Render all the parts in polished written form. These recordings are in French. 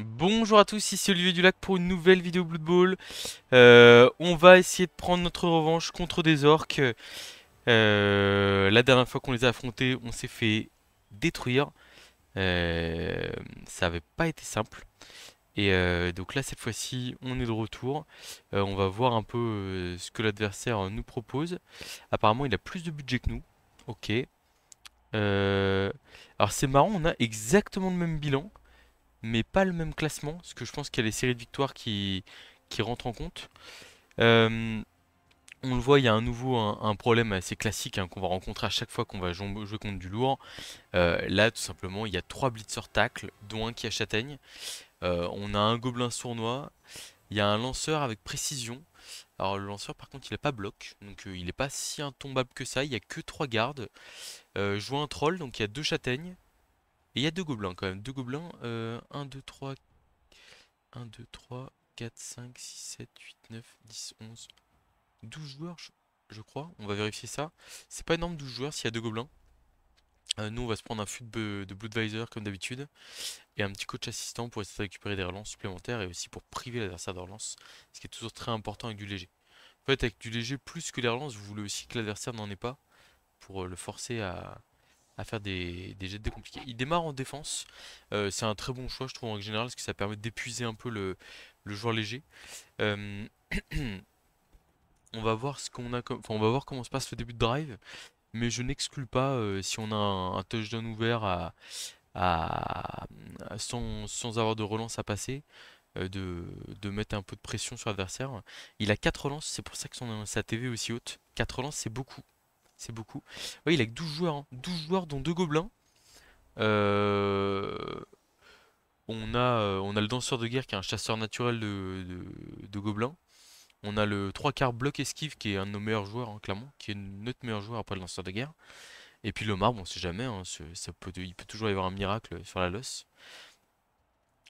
Bonjour à tous, ici Olivier Dulac pour une nouvelle vidéo Blood Bowl. On va essayer de prendre notre revanche contre des orques. La dernière fois qu'on les a affrontés, on s'est fait détruire. Euh, Ça avait pas été simple. Et donc là, cette fois-ci, on est de retour. On va voir un peu ce que l'adversaire nous propose. Apparemment, il a plus de budget que nous. Ok. Euh, alors c'est marrant, on a exactement le même bilan mais pas le même classement, parce que je pense qu'il y a les séries de victoires qui rentrent en compte. Euh, on le voit, il y a un problème assez classique hein, qu'on va rencontrer à chaque fois qu'on va jouer contre du lourd. Là, tout simplement, il y a trois blitzers tackle, dont un qui a châtaigne. On a un gobelin sournois, il y a un lanceur avec précision. Alors le lanceur par contre il n'a pas bloc, donc il n'est pas si intombable que ça, il n'y a que 3 gardes. Je vois un troll, donc il y a deux châtaignes. Et il y a deux gobelins quand même, deux gobelins, 1, 2, 3, 1, 2, 3, 4, 5, 6, 7, 8, 9, 10, 11, 12 joueurs, je crois. On va vérifier ça. C'est pas énorme 12 joueurs s'il y a deux gobelins. Nous, on va se prendre un fut de Bloodvisor comme d'habitude. Et un petit coach assistant pour essayer de récupérer des relances supplémentaires et aussi pour priver l'adversaire de relance. Ce qui est toujours très important avec du léger. En fait, avec du léger, plus que les relances, vous voulez aussi que l'adversaire n'en ait pas pour le forcer à faire des jets de dés compliqués. Il démarre en défense. C'est un très bon choix, je trouve, en général, parce que ça permet d'épuiser un peu le joueur léger. Euh, on va voir ce qu'on a enfin, on va voir comment se passe le début de drive, mais je n'exclus pas si on a un touchdown ouvert sans avoir de relance à passer, de mettre un peu de pression sur l'adversaire. Il a 4 relances, c'est pour ça que sa TV est aussi haute. 4 relances, c'est beaucoup. C'est beaucoup. Oui, il a que 12 joueurs, hein. 12 joueurs dont 2 gobelins. Euh, on a le danseur de guerre qui est un chasseur naturel de gobelins. On a le 3 quarts bloc esquive qui est un de nos meilleurs joueurs, hein, clairement, qui est notre meilleur joueur après le lanceur de guerre. Et puis le marbre, on sait jamais, hein, il peut toujours y avoir un miracle sur la loss.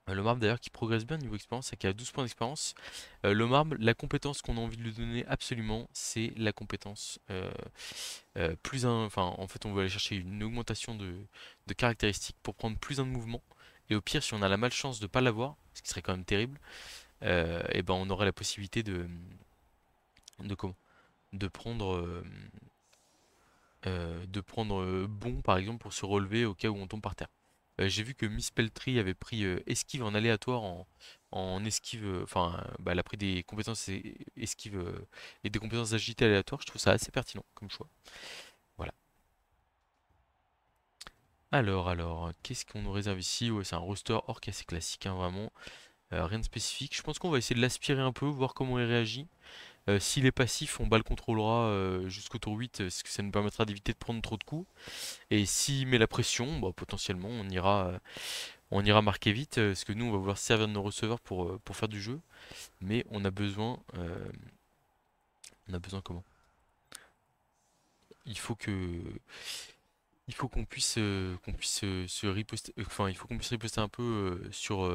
Le marbre d'ailleurs qui progresse bien niveau expérience, qui a 12 points d'expérience. Le marbre, la compétence qu'on a envie de lui donner absolument, c'est la compétence enfin en fait on veut aller chercher une augmentation de caractéristiques pour prendre plus un de mouvement. Et au pire, si on a la malchance de pas l'avoir, ce qui serait quand même terrible, et ben on aurait la possibilité de comment? De prendre bon par exemple pour se relever au cas où on tombe par terre. J'ai vu que Miss Peltry avait pris esquive en aléatoire en esquive, bah, elle a pris des compétences esquive et des compétences d'agilité aléatoire. Je trouve ça assez pertinent comme choix. Voilà. Alors, qu'est-ce qu'on nous réserve ici? Ouais, c'est un roster orc assez classique, hein, vraiment. Rien de spécifique. Je pense qu'on va essayer de l'aspirer un peu, voir comment il réagit. S'il est passif, on bas le contrôlera jusqu'au tour 8, ce que ça nous permettra d'éviter de prendre trop de coups. Et s'il met la pression, bah, potentiellement on ira marquer vite, parce que nous on va vouloir se servir de nos receveurs pour faire du jeu. Mais on a besoin comment? Il faut que il faut qu'on puisse se riposter, enfin il faut qu'on puisse riposter un peu sur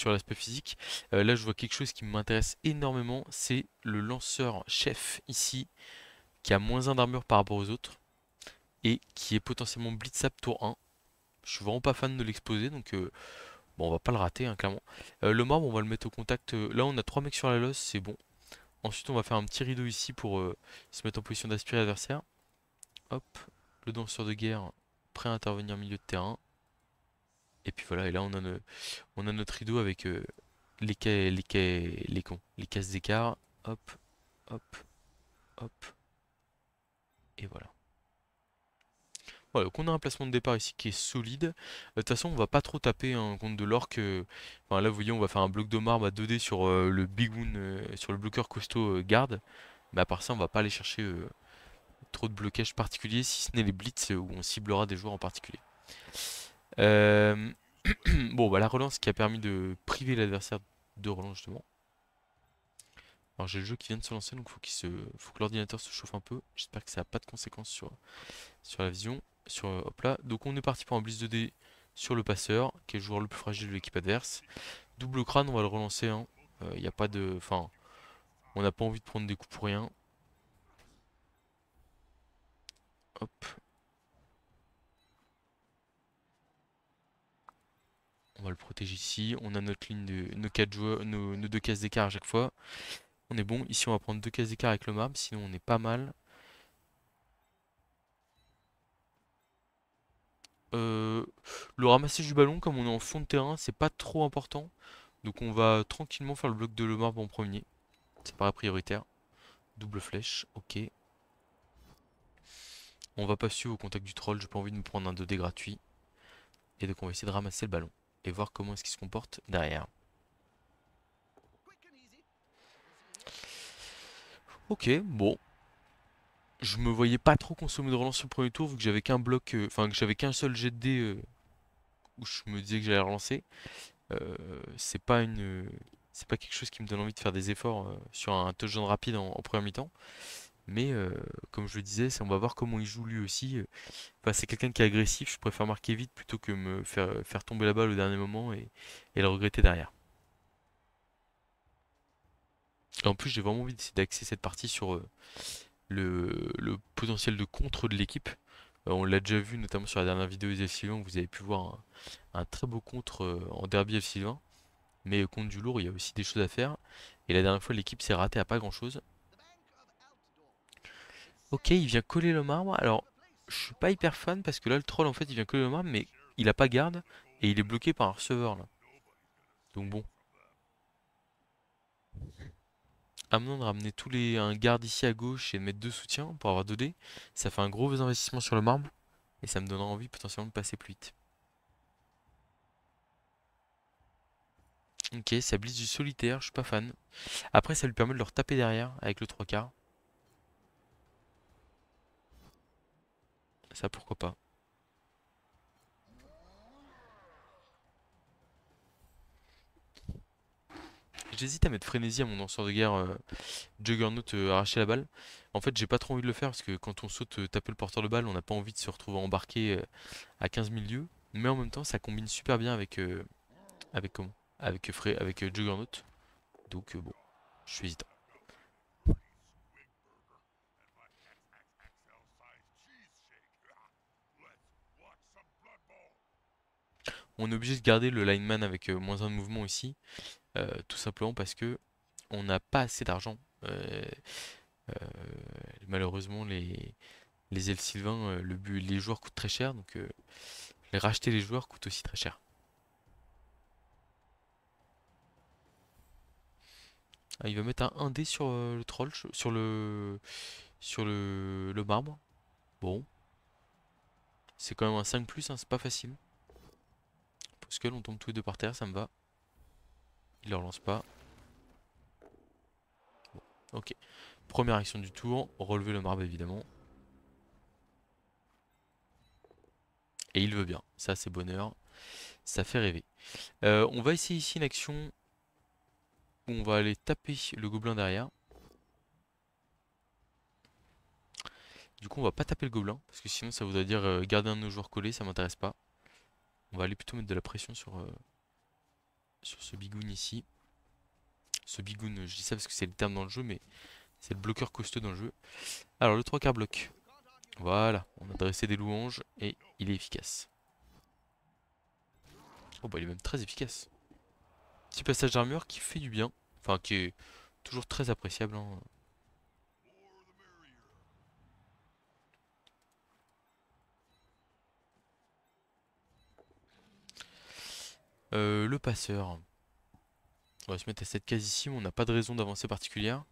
l'aspect physique. Là je vois quelque chose qui m'intéresse énormément, c'est le lanceur chef ici qui a moins 1 d'armure par rapport aux autres et qui est potentiellement blitzable tour 1. Je suis vraiment pas fan de l'exposer donc bon on va pas le rater hein, clairement. Le marbre on va le mettre au contact. Là on a 3 mecs sur la losse, c'est bon. Ensuite on va faire un petit rideau ici pour se mettre en position d'aspirer l'adversaire. Hop, le danseur de guerre prêt à intervenir milieu de terrain. Et puis voilà, et là on a notre rideau avec les cases d'écart. Hop, hop, hop, et voilà. Voilà, donc on a un placement de départ ici qui est solide. De toute façon, on va pas trop taper hein, contre de l'orc. Enfin là, vous voyez, on va faire un bloc de marbre à 2D sur le Big Wound, sur le bloqueur costaud garde. Mais à part ça, on va pas aller chercher trop de blocage particulier, si ce n'est les blitz où on ciblera des joueurs en particulier. Euh, Bon, bah la relance qui a permis de priver l'adversaire de relance justement. Alors j'ai le jeu qui vient de se lancer, donc faut que l'ordinateur se chauffe un peu. J'espère que ça n'a pas de conséquences sur la vision. Hop là. Donc on est parti pour un blitz 2D sur le passeur, qui est le joueur le plus fragile de l'équipe adverse. Double crâne, on va le relancer. Hein. Y a pas de, enfin, on n'a pas envie de prendre des coups pour rien. Hop, On va le protéger ici. On a notre ligne de nos 4 joueurs, nos 2 cases d'écart à chaque fois. On est bon. Ici, on va prendre 2 cases d'écart avec le marbre, sinon on est pas mal. Euh, le ramassage du ballon, comme on est en fond de terrain, c'est pas trop important. Donc on va tranquillement faire le bloc de le marbre en premier. Ça paraît prioritaire. Double flèche, ok. On va pas suivre au contact du troll, j'ai pas envie de me prendre un 2D gratuit. Et donc on va essayer de ramasser le ballon. Et voir comment est-ce qu'il se comporte derrière. Ok, bon. Je me voyais pas trop consommer de relance sur le premier tour vu que j'avais qu'un bloc, enfin que j'avais qu'un seul jet de dés où je me disais que j'allais relancer. Euh, c'est pas une, c'est pas quelque chose qui me donne envie de faire des efforts sur un touchdown rapide en première mi-temps. Mais comme je le disais, on va voir comment il joue lui aussi. Enfin, c'est quelqu'un qui est agressif, je préfère marquer vite plutôt que me faire tomber la balle au dernier moment et le regretter derrière. Et en plus, j'ai vraiment envie d'essayer d'axer cette partie sur le potentiel de contre de l'équipe. On l'a déjà vu notamment sur la dernière vidéo des F-Sylvain, où vous avez pu voir un très beau contre en derby F-Sylvain. Mais contre du lourd, il y a aussi des choses à faire. Et la dernière fois, l'équipe s'est ratée à pas grand-chose. Ok, il vient coller le marbre. Alors, je suis pas hyper fan parce que là, le troll, en fait, il vient coller le marbre, mais il a pas garde et il est bloqué par un receveur là. Donc bon, à maintenant de ramener un garde ici à gauche et de mettre 2 soutiens pour avoir 2D, ça fait un gros investissement sur le marbre et ça me donnera envie potentiellement de passer plus vite. Ok, ça blitz du solitaire, je suis pas fan. Après, ça lui permet de leur taper derrière avec le 3 quarts. Ça, pourquoi pas. J'hésite à mettre frénésie à mon lanceur de guerre Juggernaut arracher la balle. En fait, j'ai pas trop envie de le faire parce que quand on saute taper le porteur de balle, on n'a pas envie de se retrouver embarqué à 15 000 lieues. Mais en même temps, ça combine super bien avec comment? Avec Juggernaut. Donc bon, je suis hésitant. On est obligé de garder le lineman avec moins un de mouvement ici, tout simplement parce que on n'a pas assez d'argent. Euh, Malheureusement, les elfes sylvains, les joueurs coûtent très cher, donc les racheter les joueurs coûte aussi très cher. Ah, il va mettre un 1D sur le troll, sur le marbre. Bon, c'est quand même un 5 plus, hein, c'est pas facile. Parce que on tombe tous les deux par terre, ça me va. Il ne relance pas. Ok. Première action du tour, relever le marbre évidemment. Et il veut bien, ça c'est bonheur, ça fait rêver. On va essayer ici une action où on va aller taper le gobelin derrière. Du coup on va pas taper le gobelin, parce que sinon ça voudrait dire garder un de nos joueurs collés, ça m'intéresse pas. On va aller plutôt mettre de la pression sur ce bigoun ici. Ce bigoun, je dis ça parce que c'est le terme dans le jeu, mais c'est le bloqueur costaud dans le jeu. Alors le 3 quarts bloc. Voilà, on a dressé des louanges et il est efficace. Oh bah il est même très efficace. Petit passage d'armure qui fait du bien. Enfin qui est toujours très appréciable, hein. Le passeur. On va se mettre à cette case ici, mais on n'a pas de raison d'avancer particulière.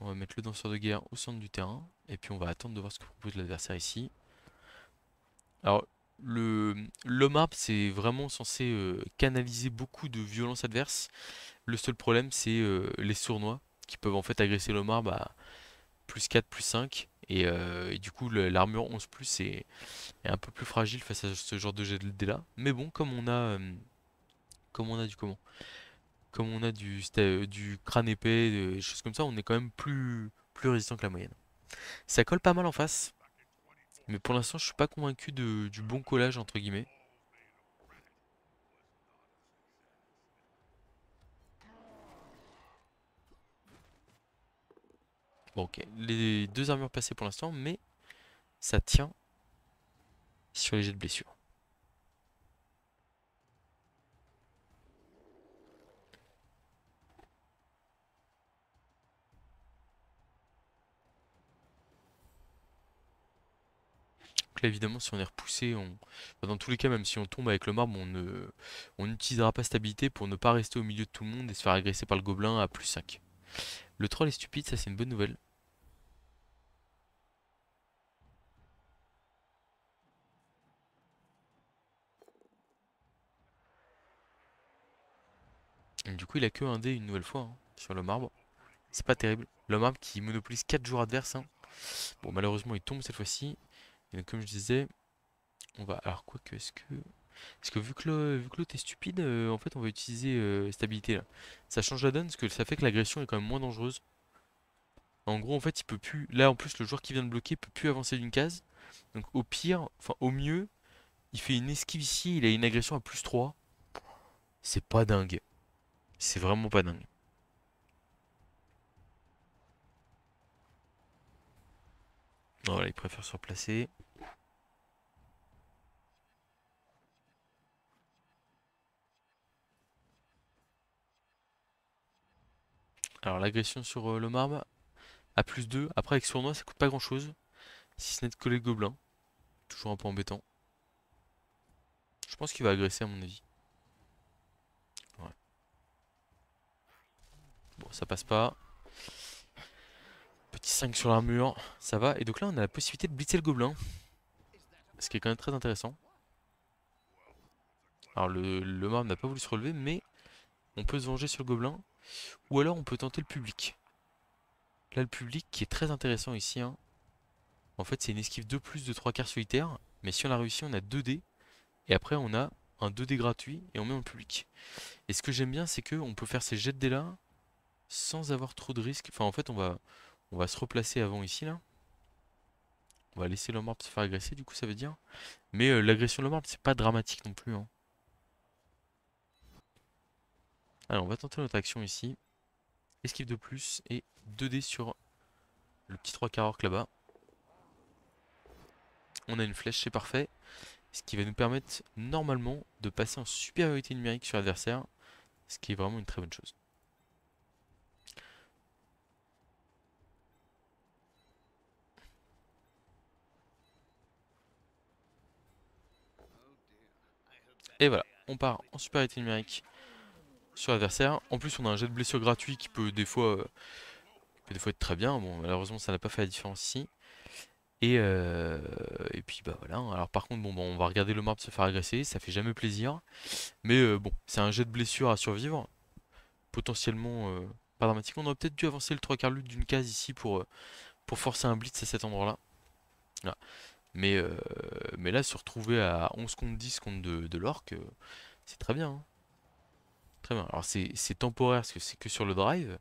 On va mettre le danseur de guerre au centre du terrain. Et puis on va attendre de voir ce que propose l'adversaire ici. Alors, le marbre, c'est vraiment censé canaliser beaucoup de violence adverse. Le seul problème, c'est les sournois, qui peuvent en fait agresser le marbre à plus 4, plus 5. Et du coup, l'armure 11 plus est un peu plus fragile face à ce genre de jet de dés là. Mais bon, comme on a du comment? Comme on a du crâne épais, des choses comme ça, on est quand même plus résistant que la moyenne. Ça colle pas mal en face, mais pour l'instant, je suis pas convaincu du bon collage entre guillemets. Bon, ok, les deux armures passées pour l'instant, mais ça tient sur les jets de blessure. là évidemment si on est repoussé, enfin, dans tous les cas même si on tombe avec le marbre, on n'utilisera pas stabilité pour ne pas rester au milieu de tout le monde et se faire agresser par le gobelin à plus 5. Le troll est stupide, ça c'est une bonne nouvelle. Et du coup il a que un dé une nouvelle fois hein, sur le marbre. C'est pas terrible. Le marbre qui monopolise 4 joueurs adverses. Hein. Bon malheureusement il tombe cette fois-ci. Et donc comme je disais, on va... Alors quoi que est-ce que... Parce que vu que l'autre est stupide, en fait on va utiliser stabilité là. Ça change la donne parce que ça fait que l'agression est quand même moins dangereuse. En gros en fait il peut plus... Là en plus le joueur qui vient de bloquer peut plus avancer d'une case. Donc au pire, enfin au mieux, il fait une esquive ici, il a une agression à plus 3. C'est pas dingue. C'est vraiment pas dingue. Voilà, il préfère se replacer. Alors l'agression sur le marbre à plus 2. Après avec sournois ça coûte pas grand chose. Si ce n'est de coller le gobelin. Toujours un peu embêtant. Je pense qu'il va agresser à mon avis. Ouais. Bon ça passe pas. Petit 5 sur l'armure, ça va. Et donc là on a la possibilité de blitzer le gobelin. Ce qui est quand même très intéressant. Alors le marbre n'a pas voulu se relever mais on peut se venger sur le gobelin. Ou alors on peut tenter le public. Là le public qui est très intéressant ici. Hein. En fait c'est une esquive 2 plus de 3 quarts solitaires. Mais si on l'a réussi on a 2 dés. Et après on a un 2 dés gratuit et on met dans le public. Et ce que j'aime bien c'est qu'on peut faire ces jets de dés là sans avoir trop de risques. Enfin en fait on va se replacer avant ici là. On va laisser le marbre se faire agresser du coup ça veut dire. Mais l'agression de le marbre c'est pas dramatique non plus. Hein. Alors on va tenter notre action ici. Esquive de plus et 2 dés sur le petit 3 quarts orc là-bas. On a une flèche, c'est parfait. Ce qui va nous permettre normalement de passer en supériorité numérique sur l'adversaire. Ce qui est vraiment une très bonne chose. Et voilà, on part en supériorité numérique sur l'adversaire. En plus on a un jet de blessure gratuit qui peut des fois être très bien. Bon malheureusement ça n'a pas fait la différence ici. Et puis bah voilà. Alors par contre bon, on va regarder le marbre se faire agresser, ça fait jamais plaisir. Mais bon, c'est un jet de blessure à survivre. Potentiellement pas dramatique. On aurait peut-être dû avancer le 3 quarts lutte d'une case ici pour forcer un blitz à cet endroit-là. Voilà. Mais là, se retrouver à 11 contre 10 contre de l'orc, c'est très bien. Hein. Très bien. Alors c'est temporaire parce que c'est que sur le drive.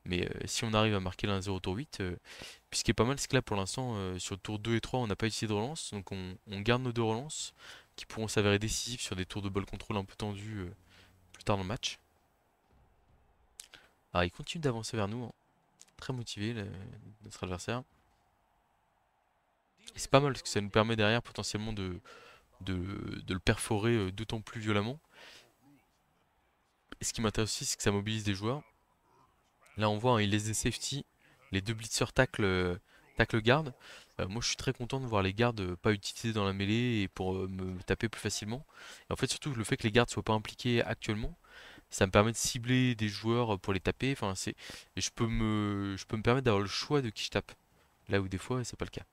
Mais si on arrive à marquer l'1-0 au tour 8, puis ce qui est pas mal, c'est que là pour l'instant, sur le tour 2 et 3, on n'a pas utilisé de relance. Donc on garde nos deux relances qui pourront s'avérer décisifs sur des tours de ball control un peu tendus plus tard dans le match. Alors il continue d'avancer vers nous, hein. Très motivé notre adversaire. Et c'est pas mal parce que ça nous permet derrière potentiellement de le perforer d'autant plus violemment. Et ce qui m'intéresse aussi, c'est que ça mobilise des joueurs. Là on voit, hein, il laisse des safety, les deux blitzers tacle garde. Moi je suis très content de voir les gardes pas utilisés dans la mêlée et pour me taper plus facilement. Et en fait surtout le fait que les gardes soient pas impliqués actuellement, ça me permet de cibler des joueurs pour les taper. Enfin c'est, et je peux me permettre d'avoir le choix de qui je tape. Là où des fois c'est pas le cas.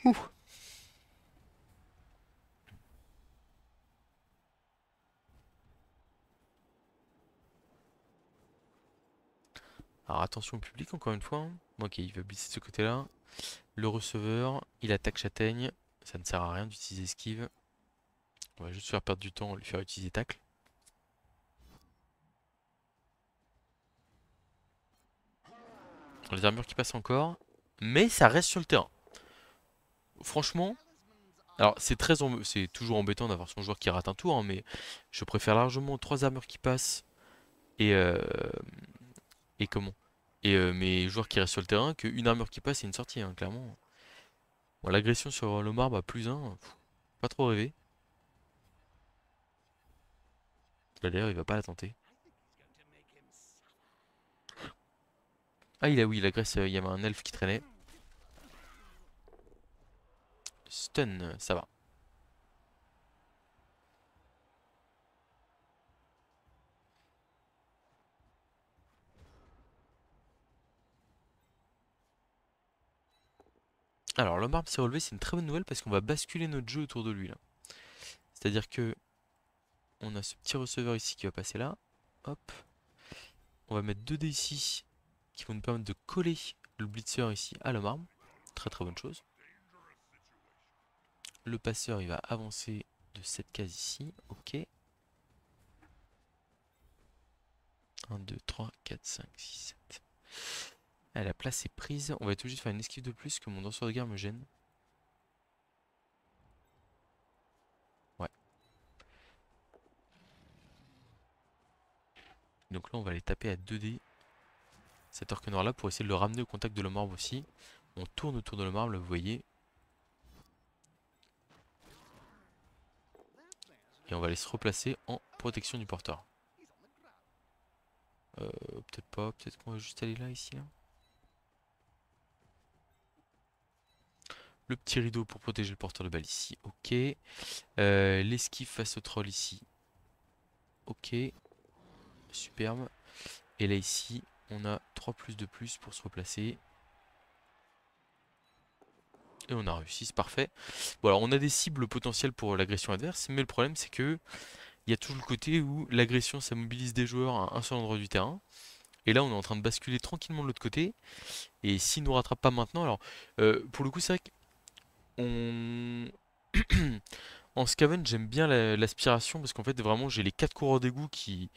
Ouh. Alors attention au public encore une fois. Hein. Ok, il va blitzer de ce côté-là. Le receveur, il attaque châtaigne. Ça ne sert à rien d'utiliser esquive. On va juste faire perdre du temps, lui faire utiliser tacle. Les armures qui passent encore. Mais ça reste sur le terrain. Franchement, alors c'est toujours embêtant d'avoir son joueur qui rate un tour, hein, mais je préfère largement 3 armures qui passent et, et comment? Et mes joueurs qui restent sur le terrain qu'une armure qui passe et une sortie, hein, clairement. Bon, l'agression sur le marbre à plus 1, pas trop rêvé. Bah, d'ailleurs, il va pas la tenter. Ah, oui, il agresse, il y avait un elfe qui traînait. Stun, ça va. Alors, le marbre s'est relevé, c'est une très bonne nouvelle parce qu'on va basculer notre jeu autour de lui là. C'est-à-dire que on a ce petit receveur ici qui va passer là. Hop. On va mettre 2 dés ici qui vont nous permettre de coller le blitzer ici à le marbre. Très très bonne chose. Le passeur il va avancer de cette case ici. Ok. 1, 2, 3, 4, 5, 6, 7. Ah, la place est prise. On va être obligé de faire une esquive de plus que mon danseur de guerre me gêne. Ouais. Donc là on va aller taper à 2 dés cet orque noir là pour essayer de le ramener au contact de le marbre aussi. On tourne autour de le marbre, là, vous voyez. Et on va aller se replacer en protection du porteur. Peut-être pas, peut-être qu'on va juste aller là, ici, là. Le petit rideau pour protéger le porteur de balle ici, ok. L'esquive face au troll ici, ok. Superbe. Et là ici, on a 3 plus de plus pour se replacer. Et on a réussi, c'est parfait. Bon alors on a des cibles potentielles pour l'agression adverse, mais le problème c'est que il y a toujours le côté où l'agression ça mobilise des joueurs à un seul endroit du terrain. Et là on est en train de basculer tranquillement de l'autre côté. Et s'il nous rattrape pas maintenant, alors pour le coup c'est vrai qu'on... En Scaven j'aime bien l'aspiration parce qu'en fait vraiment j'ai les 4 coureurs d'égout qui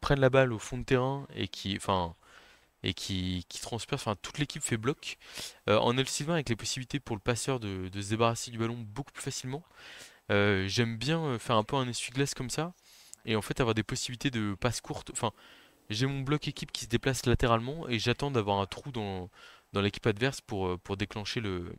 prennent la balle au fond de terrain et qui transpercent, enfin toute l'équipe fait bloc. En L-Sylvain avec les possibilités pour le passeur de se débarrasser du ballon beaucoup plus facilement. J'aime bien faire un peu un essuie-glace comme ça. Et en fait avoir des possibilités de passe courte. Enfin, j'ai mon bloc équipe qui se déplace latéralement et j'attends d'avoir un trou dans l'équipe adverse pour déclencher le,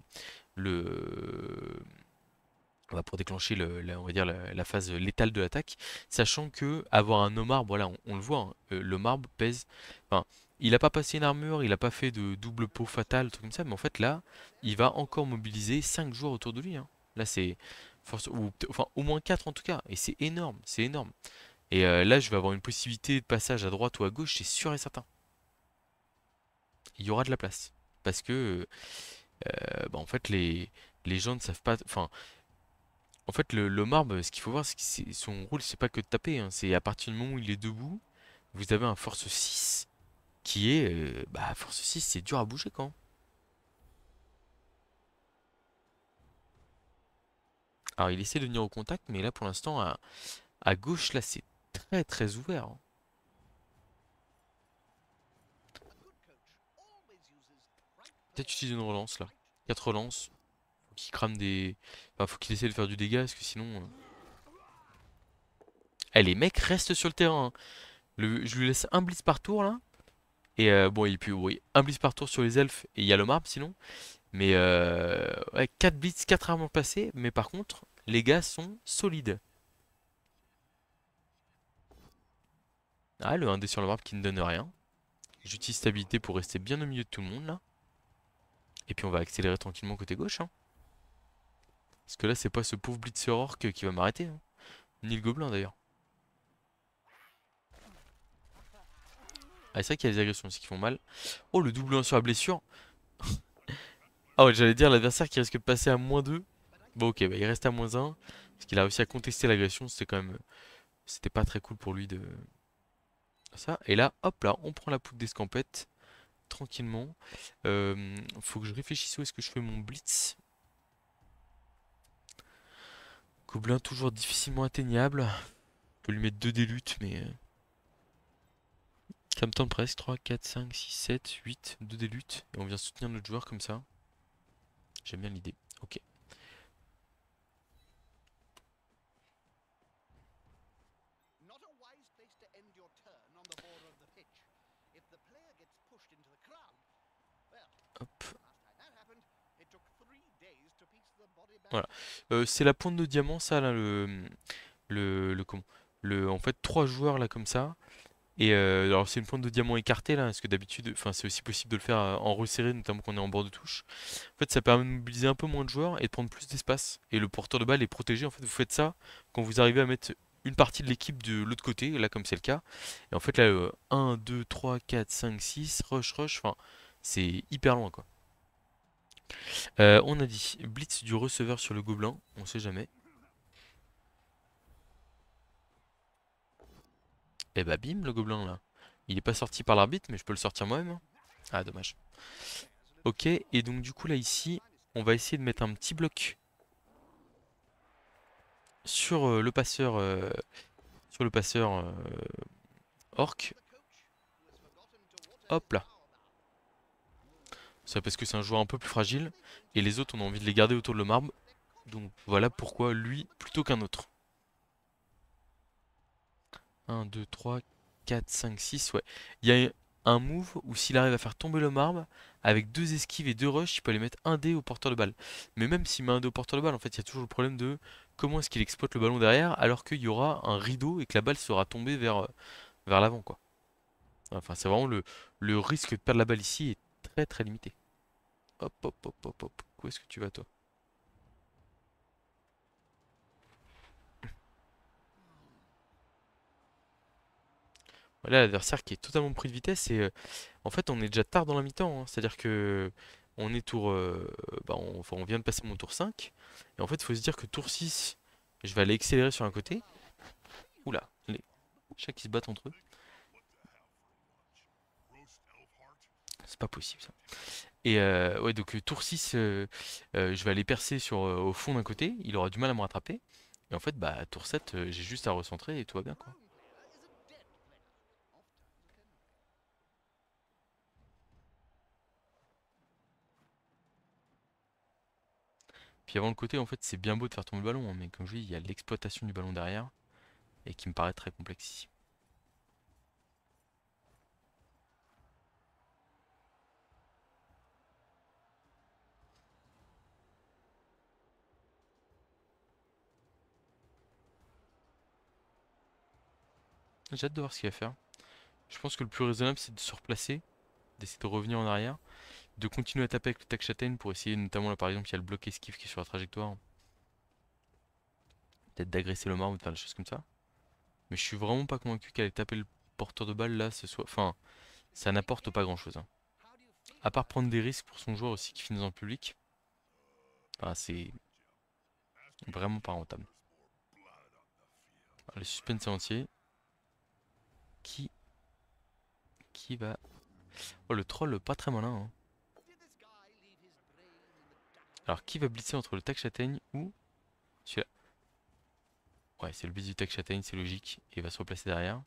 pour déclencher on va dire la phase létale de l'attaque, sachant que avoir un homme arbre, voilà, on le voit, hein, le marbre pèse, enfin, il a pas passé une armure, il a pas fait de double pot fatal, truc comme ça, mais en fait là, il va encore mobiliser 5 joueurs autour de lui, hein. Là c'est enfin au moins 4 en tout cas, et c'est énorme, c'est énorme. Et là je vais avoir une possibilité de passage à droite ou à gauche, c'est sûr et certain. Il y aura de la place, parce que bah, en fait les gens ne savent pas, enfin en fait, le marbre, ce qu'il faut voir, c'est que son rôle, c'est pas que de taper, hein. C'est à partir du moment où il est debout, vous avez un force 6 qui est. Bah, force 6, c'est dur à bouger quand. Alors, il essaie de venir au contact, mais là, pour l'instant, à gauche, là, c'est très très ouvert, hein. Peut-être utiliser une relance, là. 4 relances. Faut qu'il crame des. Enfin, faut qu'il essaie de faire du dégât, parce que sinon. Eh, les mecs restent sur le terrain, hein. Je lui laisse un blitz par tour, là. Et bon, il peut. Oui, un blitz par tour sur les elfes, et il y a le marbre, sinon. Mais ouais, 4 blitz, 4 armes passées, mais par contre, les gars sont solides. Ah, le 1D sur le marbre qui ne donne rien. J'utilise stabilité pour rester bien au milieu de tout le monde là. Et puis on va accélérer tranquillement côté gauche, hein. Parce que là, c'est pas ce pauvre blitzer orc qui va m'arrêter, hein. Ni le gobelin d'ailleurs. Ah, c'est vrai qu'il y a des agressions aussi qui font mal. Oh, le double 1 sur la blessure. Ah ouais, j'allais dire l'adversaire qui risque de passer à -2. Bon, ok, bah, il reste à -1. Parce qu'il a réussi à contester l'agression. C'était quand même. C'était pas très cool pour lui de. Ça. Et là, hop là, on prend la poudre d'escampette. Tranquillement. Faut que je réfléchisse où est-ce que je fais mon blitz. Gobelin toujours difficilement atteignable. Je peux lui mettre 2 délutes, mais ça me tente presque. 3, 4, 5, 6, 7, 8, 2 délutes. Et on vient soutenir notre joueur comme ça. J'aime bien l'idée. Ok. Hop. Voilà. C'est la pointe de diamant, ça, là, comment en fait, 3 joueurs, là, comme ça. Et alors c'est une pointe de diamant écartée là, parce que d'habitude, enfin c'est aussi possible de le faire en resserré, notamment quand on est en bord de touche. En fait ça permet de mobiliser un peu moins de joueurs et de prendre plus d'espace. Et le porteur de balle est protégé, en fait vous faites ça quand vous arrivez à mettre une partie de l'équipe de l'autre côté, là comme c'est le cas. Et en fait là, 1, 2, 3, 4, 5, 6, rush, enfin c'est hyper loin quoi. On a dit blitz du receveur sur le gobelin, on sait jamais. Et bah bim le gobelin là. Il est pas sorti par l'arbitre mais je peux le sortir moi-même, hein. Ah dommage. Ok, et donc du coup là ici, on va essayer de mettre un petit bloc sur le passeur orc. Hop là. C'est parce que c'est un joueur un peu plus fragile et les autres on a envie de les garder autour de le marbre. Donc voilà pourquoi lui plutôt qu'un autre. 1, 2, 3, 4, 5, 6, ouais. Il y a un move où s'il arrive à faire tomber le marbre, avec deux esquives et deux rushs, il peut aller mettre un dé au porteur de balle. Mais même s'il met un dé au porteur de balle, en fait, il y a toujours le problème de comment est-ce qu'il exploite le ballon derrière, alors qu'il y aura un rideau et que la balle sera tombée vers l'avant, quoi. Enfin, c'est vraiment le risque de perdre la balle ici est très très limité. Hop, hop, hop, hop, hop. Où est-ce que tu vas, toi? Voilà l'adversaire qui est totalement pris de vitesse et en fait on est déjà tard dans la mi-temps, hein. C'est-à-dire que on est tour bah, enfin, on vient de passer mon tour 5 et en fait il faut se dire que tour 6 je vais aller accélérer sur un côté. Oula, les chats qui se battent entre eux. C'est pas possible ça. Et ouais donc tour 6 je vais aller percer au fond d'un côté, il aura du mal à me rattraper. Et en fait bah tour 7 j'ai juste à recentrer et tout va bien quoi. Puis avant le côté en fait c'est bien beau de faire tomber le ballon, hein, mais comme je dis il y a l'exploitation du ballon derrière et qui me paraît très complexe ici. J'ai hâte de voir ce qu'il va faire. Je pense que le plus raisonnable c'est de se replacer, d'essayer de revenir en arrière, de continuer à taper avec le tac châtaigne pour essayer notamment là par exemple il y a le bloc esquive qui est sur la trajectoire. Peut-être d'agresser le marbre ou de faire des choses comme ça. Mais je suis vraiment pas convaincu qu'aller taper le porteur de balle là ce soit. Enfin, ça n'apporte pas grand chose, hein. À part prendre des risques pour son joueur aussi qui finit dans le public. Enfin, c'est vraiment pas rentable. Le suspense est entier. Qui qui va. Oh le troll pas très malin, hein. Alors qui va blitzer entre le tac châtaigne ou celui-là? Ouais, c'est le blitz du tac châtaigne, c'est logique. Et il va se replacer derrière.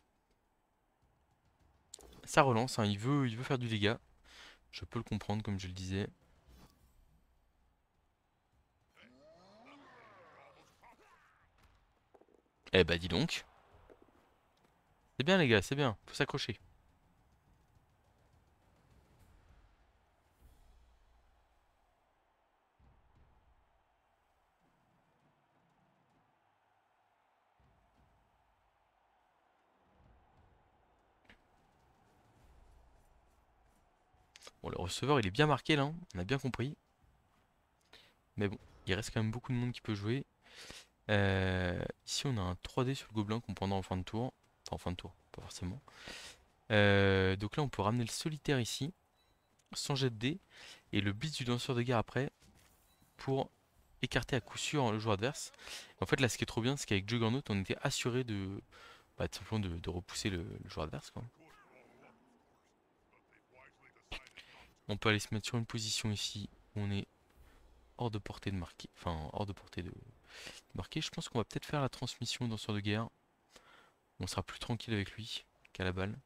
Ça relance, hein, il veut faire du dégât. Je peux le comprendre, comme je le disais. Eh bah dis donc. C'est bien les gars, c'est bien. Faut s'accrocher. Bon, le receveur, il est bien marqué là, hein, on a bien compris. Mais bon, il reste quand même beaucoup de monde qui peut jouer. Ici, on a un 3D sur le gobelin qu'on prendra en fin de tour. Enfin, en fin de tour, pas forcément. Donc là, on peut ramener le solitaire ici, sans jet de dés, et le blitz du lanceur de guerre après, pour écarter à coup sûr le joueur adverse. En fait, là, ce qui est trop bien, c'est qu'avec Juggernaut, on était assuré bah, tout simplement de repousser le joueur adverse, quoi. On peut aller se mettre sur une position ici où on est hors de portée de marquer. Enfin, hors de portée de marquer. Je pense qu'on va peut-être faire la transmission au danseur de guerre. On sera plus tranquille avec lui qu'à la balle.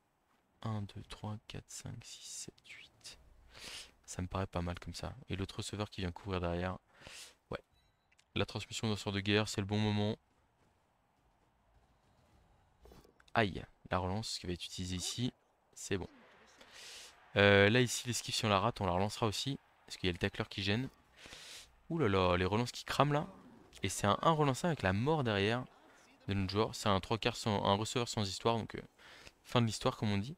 1, 2, 3, 4, 5, 6, 7, 8. Ça me paraît pas mal comme ça. Et l'autre receveur qui vient couvrir derrière. Ouais. La transmission au danseur de guerre, c'est le bon moment. Aïe. La relance qui va être utilisée ici. C'est bon. Là, ici, l'esquive, si on la rate, on la relancera aussi. Parce qu'il y a le tacleur qui gêne. Ouh là là, les relances qui crament là. Et c'est un relancé avec la mort derrière de notre joueur. C'est un 3 quarts un receveur sans histoire. Donc Fin de l'histoire, comme on dit.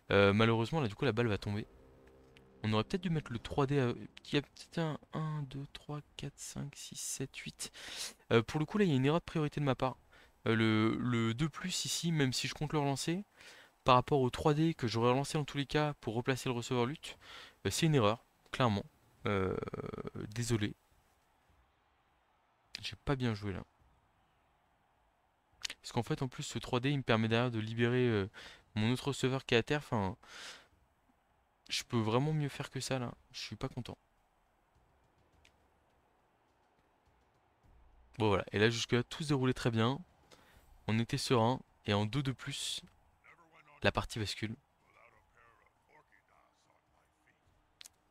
Malheureusement, là, du coup, la balle va tomber. On aurait peut-être dû mettre le 3D. Il y a peut-être un 1, 2, 3, 4, 5, 6, 7, 8. Pour le coup, là, il y a une erreur de priorité de ma part. Le 2 plus ici, même si je compte le relancer, par rapport au 3D que j'aurais relancé dans tous les cas pour replacer le receveur lutte, c'est une erreur, clairement. Euh, Désolé, j'ai pas bien joué là. Parce qu'en fait, en plus, ce 3D, il me permet derrière de libérer mon autre receveur qui est à terre. Enfin, je peux vraiment mieux faire que ça là. Je suis pas content. Bon voilà, et là jusque-là, tout se déroulait très bien. On était serein, et en 2 de plus, la partie bascule.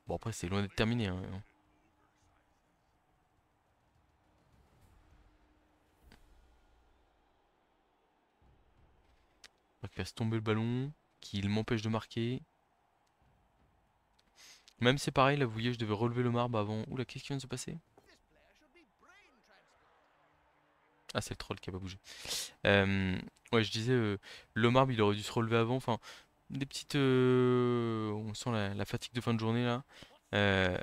Bon après, c'est loin d'être terminé, hein. Il fasse tomber le ballon, qu'il m'empêche de marquer. Même c'est pareil, là vous voyez, je devais relever le marbre avant. Oula, qu'est-ce qui vient de se passer? Ah, c'est le troll qui a pas bougé. Ouais, je disais, le marbre il aurait dû se relever avant. Enfin, des petites. On sent la fatigue de fin de journée là. Euh,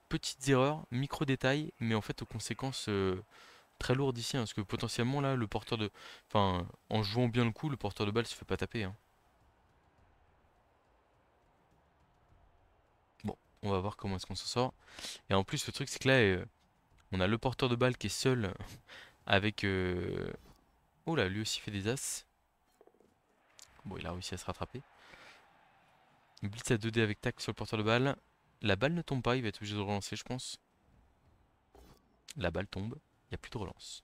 Petites erreurs, micro détails, mais en fait aux conséquences très lourdes ici, hein, parce que potentiellement là, le porteur de. Enfin, en jouant bien le coup, le porteur de balle se fait pas taper, hein. Bon, on va voir comment est-ce qu'on s'en sort. Et en plus, le truc, c'est que là, on a le porteur de balle qui est seul avec. Oh là, lui aussi fait des as. Bon, il a réussi à se rattraper. Blitz à 2D avec tac sur le porteur de balle. La balle ne tombe pas, il va être obligé de relancer, je pense. La balle tombe, il n'y a plus de relance.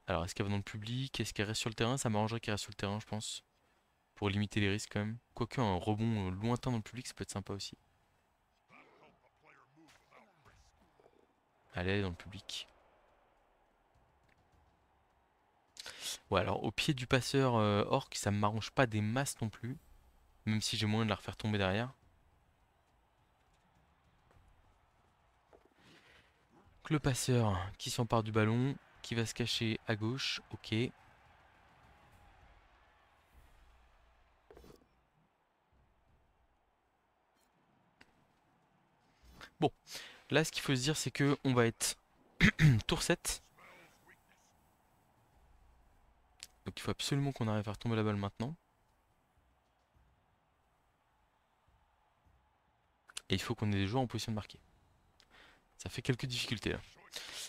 Alors, est-ce qu'elle va dans le public? Est-ce qu'elle reste sur le terrain? Ça m'arrangerait qu'elle reste sur le terrain, je pense. Pour limiter les risques quand même. Quoique, un rebond lointain dans le public, ça peut être sympa aussi. Allez, dans le public. Ouais, alors au pied du passeur orc, ça me m'arrange pas des masses non plus. Même si j'ai moyen de la refaire tomber derrière. Donc, le passeur qui s'empare du ballon, qui va se cacher à gauche. Ok. Bon, là ce qu'il faut se dire c'est que on va être tour 7. Donc il faut absolument qu'on arrive à faire tomber la balle maintenant. Et il faut qu'on ait des joueurs en position de marquer. Ça fait quelques difficultés là.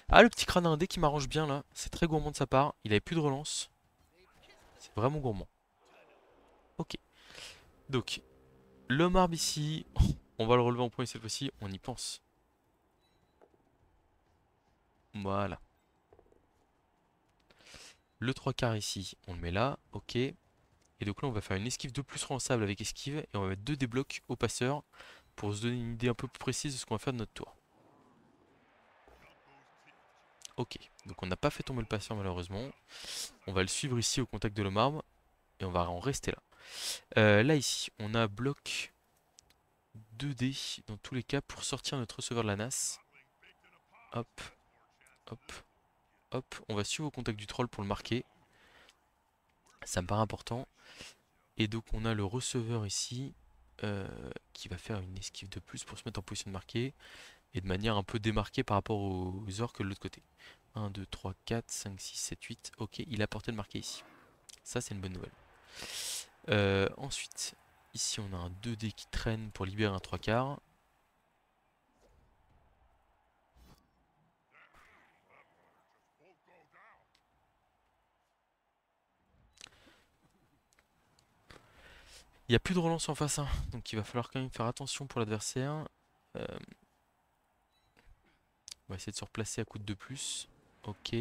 Ah, le petit crâne indé qui m'arrange bien là. C'est très gourmand de sa part. Il avait plus de relance. C'est vraiment gourmand. Ok. Donc, le marbre ici. On va le relever en premier cette fois-ci. On y pense. Voilà. Le 3 quarts ici, on le met là. Ok. Et donc là, on va faire une esquive de plus relançable avec esquive. Et on va mettre 2 déblocs au passeur. Pour se donner une idée un peu plus précise de ce qu'on va faire de notre tour. Ok, donc on n'a pas fait tomber le passeur malheureusement. On va le suivre ici au contact de le marbre. Et on va en rester là. Là ici, on a bloc 2D dans tous les cas pour sortir notre receveur de la NAS. Hop, hop, hop. On va suivre au contact du troll pour le marquer. Ça me paraît important. Et donc on a le receveur ici qui va faire une esquive de plus pour se mettre en position de marquer. Et de manière un peu démarquée par rapport aux orques de l'autre côté. 1, 2, 3, 4, 5, 6, 7, 8. Ok, il a porté de marquer ici. Ça c'est une bonne nouvelle. Ensuite, ici on a un 2D qui traîne pour libérer un 3 quarts. Il n'y a plus de relance en face, hein, donc il va falloir quand même faire attention pour l'adversaire. On va essayer de se replacer à coup de 2 plus. Ok.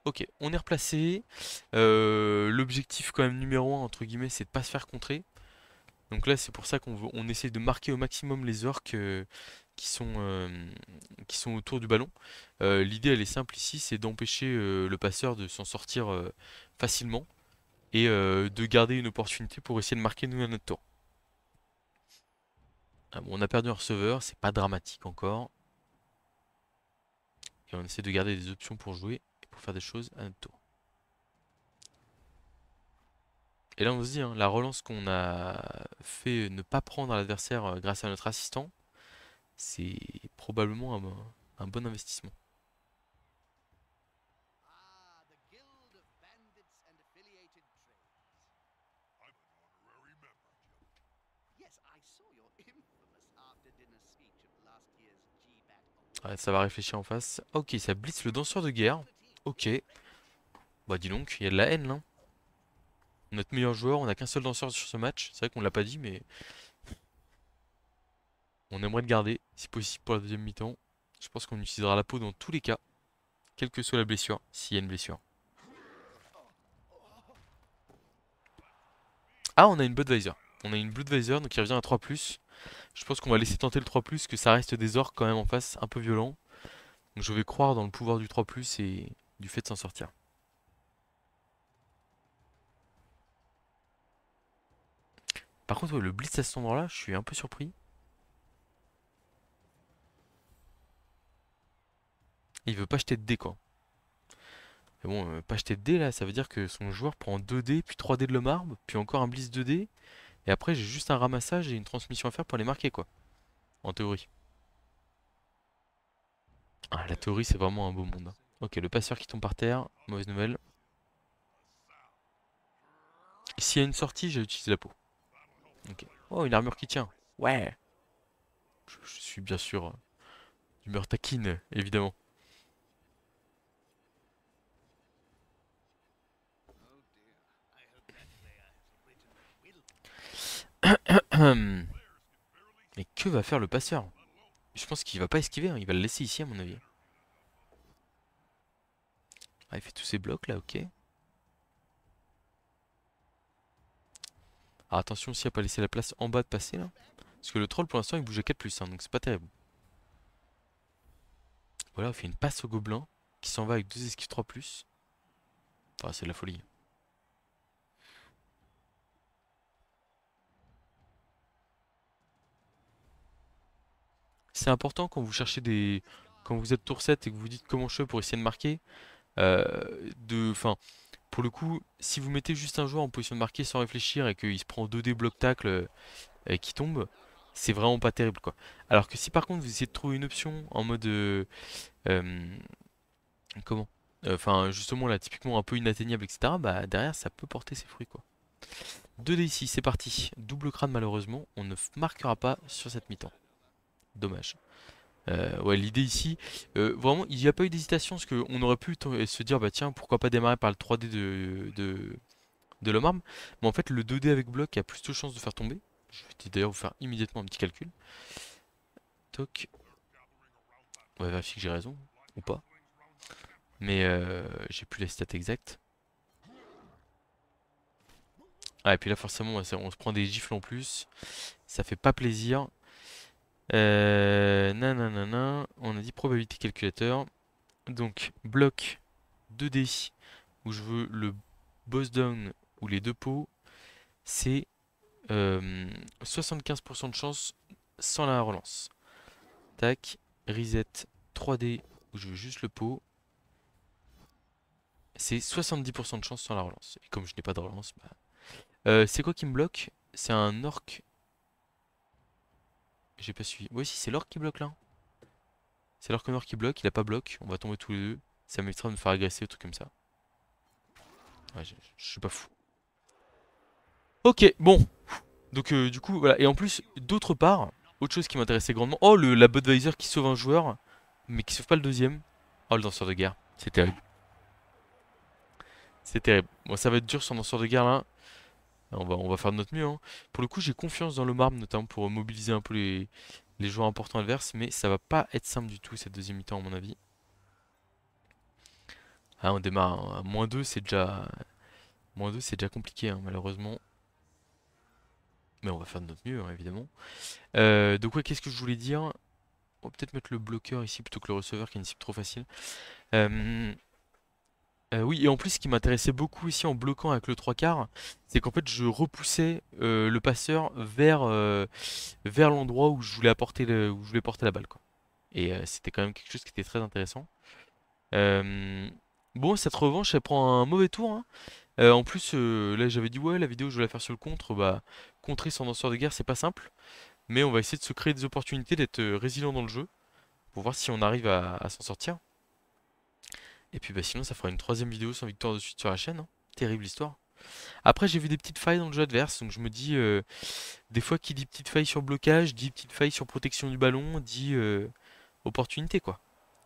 Ok, on est replacé. L'objectif quand même numéro un entre guillemets, c'est de pas se faire contrer. Donc là, c'est pour ça on essaie de marquer au maximum les orques qui sont, euh, qui sont autour du ballon. L'idée, elle est simple ici, c'est d'empêcher le passeur de s'en sortir facilement et de garder une opportunité pour essayer de marquer nous à notre tour. Ah bon, on a perdu un receveur, c'est pas dramatique encore. Et on essaie de garder des options pour jouer et pour faire des choses à notre tour. Et là on se dit, hein, la relance qu'on a fait ne pas prendre à l'adversaire grâce à notre assistant, c'est probablement un bon investissement. Ouais, ça va réfléchir en face. Ok, ça blitz le danseur de guerre. Ok. Bah dis donc, il y a de la haine là. Notre meilleur joueur, on a qu'un seul danseur sur ce match. C'est vrai qu'on l'a pas dit, mais on aimerait le garder, si possible pour la deuxième mi-temps. Je pense qu'on utilisera la peau dans tous les cas, quelle que soit la blessure, s'il y a une blessure. Ah, on a une Budweiser. On a une Bloodweiser, donc il revient à 3+. Je pense qu'on va laisser tenter le 3+, que ça reste des orques quand même en face, un peu violent. Donc je vais croire dans le pouvoir du 3+, et du fait de s'en sortir. Par contre, ouais, le blitz à cet endroit-là, je suis un peu surpris. Il veut pas jeter de dés, quoi. Mais bon, pas jeter de dés là, ça veut dire que son joueur prend 2 dés, puis 3 dés de le marbre, puis encore un blitz 2 dés. Et après, j'ai juste un ramassage et une transmission à faire pour les marquer, quoi. En théorie. Ah, la théorie, c'est vraiment un beau monde, hein. Ok, le passeur qui tombe par terre, mauvaise nouvelle. S'il y a une sortie, j'ai utilisé la peau. Ok. Oh, une armure qui tient. Ouais. Je suis bien sûr d'humeur taquine, évidemment. Mais que va faire le passeur? Je pense qu'il va pas esquiver, hein. Il va le laisser ici, à mon avis. Ah, il fait tous ces blocs là, ok. Alors attention aussi à pas laisser la place en bas de passer là. Parce que le troll pour l'instant il bouge à 4+, hein, donc c'est pas terrible. Voilà, on fait une passe au gobelin qui s'en va avec 2 esquives 3+. Enfin, c'est de la folie. C'est important quand vous cherchez des. Quand vous êtes tour 7 et que vous dites comment je fais pour essayer de marquer. Enfin, pour le coup, si vous mettez juste un joueur en position de marquer sans réfléchir et qu'il se prend 2 dés bloc tacle et qui tombe, c'est vraiment pas terrible quoi. Alors que si par contre vous essayez de trouver une option en mode. Euh, comment? Enfin, justement là, typiquement un peu inatteignable, etc. Bah derrière ça peut porter ses fruits quoi. 2 dés ici, c'est parti. Double crâne malheureusement, on ne marquera pas sur cette mi-temps. Dommage. Ouais, l'idée ici, vraiment, il n'y a pas eu d'hésitation parce qu'on aurait pu se dire, bah tiens, pourquoi pas démarrer par le 3D de l'homme arme. Mais en fait, le 2D avec bloc a plus de chances de faire tomber. Je vais d'ailleurs vous faire immédiatement un petit calcul. Toc. On va vérifier que j'ai raison, ou pas. Mais j'ai plus les stats exactes. Ah, et puis là, forcément, on se prend des gifles en plus. Ça fait pas plaisir. Nanana, on a dit probabilité calculateur. Donc, bloc 2D où je veux le boss down ou les deux pots, c'est 75% de chance sans la relance. Tac, reset 3D où je veux juste le pot, c'est 70% de chance sans la relance. Et comme je n'ai pas de relance, bah... c'est quoi qui me bloque? C'est un orc. J'ai pas suivi. Oui, si c'est l'orc qui bloque là. C'est l'orc noir qui bloque, il a pas bloc, on va tomber tous les deux. Ça m'évitera de me faire agresser ou truc comme ça. Ouais, je suis pas fou. Ok, bon. Donc du coup, voilà. Et en plus, d'autre part, autre chose qui m'intéressait grandement. Oh, la Budweiser qui sauve un joueur, mais qui sauve pas le deuxième. Oh, le danseur de guerre. C'est terrible. C'est terrible. Bon, ça va être dur sur le danseur de guerre là. On va faire de notre mieux, hein. Pour le coup, j'ai confiance dans le marbre, notamment pour mobiliser un peu les joueurs importants adverses. Mais ça va pas être simple du tout cette deuxième mi-temps, à mon avis. Ah, on démarre hein, à -2, c'est déjà. -2, c'est déjà compliqué, hein, malheureusement. Mais on va faire de notre mieux, hein, évidemment. Donc ouais, qu'est-ce que je voulais dire? On va peut-être mettre le bloqueur ici plutôt que le receveur qui est une cible trop facile. Euh, oui, et en plus, ce qui m'intéressait beaucoup ici en bloquant avec le 3 quarts, c'est qu'en fait, je repoussais le passeur vers l'endroit où je voulais où je voulais porter la balle, quoi. Et c'était quand même quelque chose qui était très intéressant. Euh, Bon, cette revanche, elle prend un mauvais tour, hein. En plus, là j'avais dit ouais, la vidéo je vais la faire sur le contre, bah contrer son danseur de guerre c'est pas simple, mais on va essayer de se créer des opportunités, d'être résilient dans le jeu, pour voir si on arrive à s'en sortir. Et puis bah sinon ça fera une troisième vidéo sans victoire de suite sur la chaîne, hein. Terrible histoire. Après j'ai vu des petites failles dans le jeu adverse, donc je me dis, des fois qui dit petite faille sur blocage, dit petite faille sur protection du ballon, dit opportunité quoi.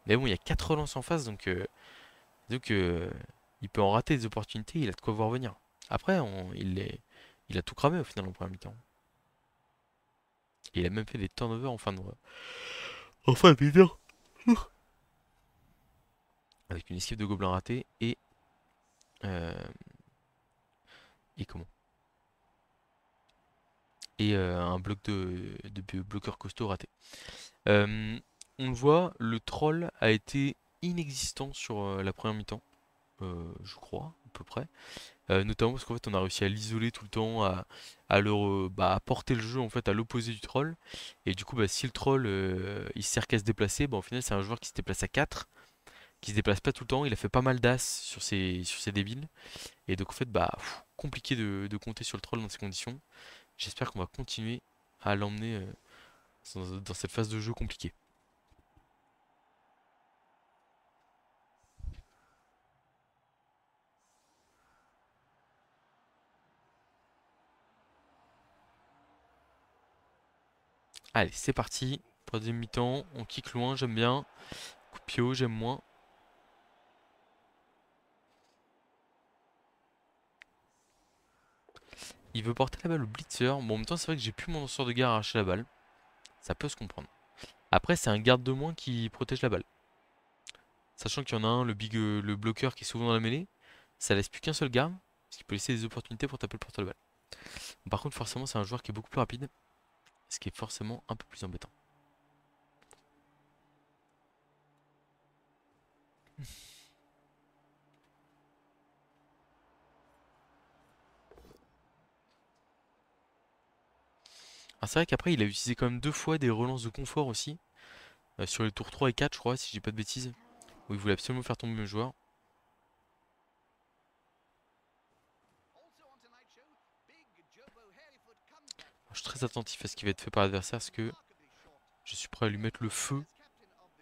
Mais bon, il y a 4 relances en face, donc il peut en rater des opportunités, il a de quoi voir venir. Après, il a tout cramé au final en première mi-temps. Et il a même fait des turnovers en fin de mi-temps. Avec une esquive de gobelin ratée euh, et comment? Et un bloc de bloqueur costaud raté. Euh, on le voit, le troll a été inexistant sur la première mi-temps, je crois, à peu près. Notamment parce qu'en fait on a réussi à l'isoler tout le temps, à porter le jeu en fait à l'opposé du troll. Et du coup bah, si le troll il sert qu'à se déplacer, bah, au final c'est un joueur qui se déplace à 4, qui se déplace pas tout le temps, il a fait pas mal d'as sur ses débiles. Et donc en fait bah compliqué de compter sur le troll dans ces conditions. J'espère qu'on va continuer à l'emmener dans cette phase de jeu compliquée. Allez c'est parti, troisième mi-temps, on kick loin, j'aime bien. Coup de pied haut, j'aime moins. Il veut porter la balle au blitzer. Bon, en même temps, c'est vrai que j'ai plus mon lanceur de guerre à arracher la balle. Ça peut se comprendre. Après, c'est un garde de moins qui protège la balle. Sachant qu'il y en a un, le bloqueur qui est souvent dans la mêlée. Ça laisse plus qu'un seul garde. Ce qui peut laisser des opportunités pour taper le porteur de balle. Par contre, forcément, c'est un joueur qui est beaucoup plus rapide. Ce qui est forcément un peu plus embêtant. Alors, c'est vrai qu'après, il a utilisé quand même deux fois des relances de confort aussi. Sur les tours 3 et 4, je crois, si j'ai pas de bêtises. Où il voulait absolument faire tomber le joueur. Alors, je suis très attentif à ce qui va être fait par l'adversaire parce que je suis prêt à lui mettre le feu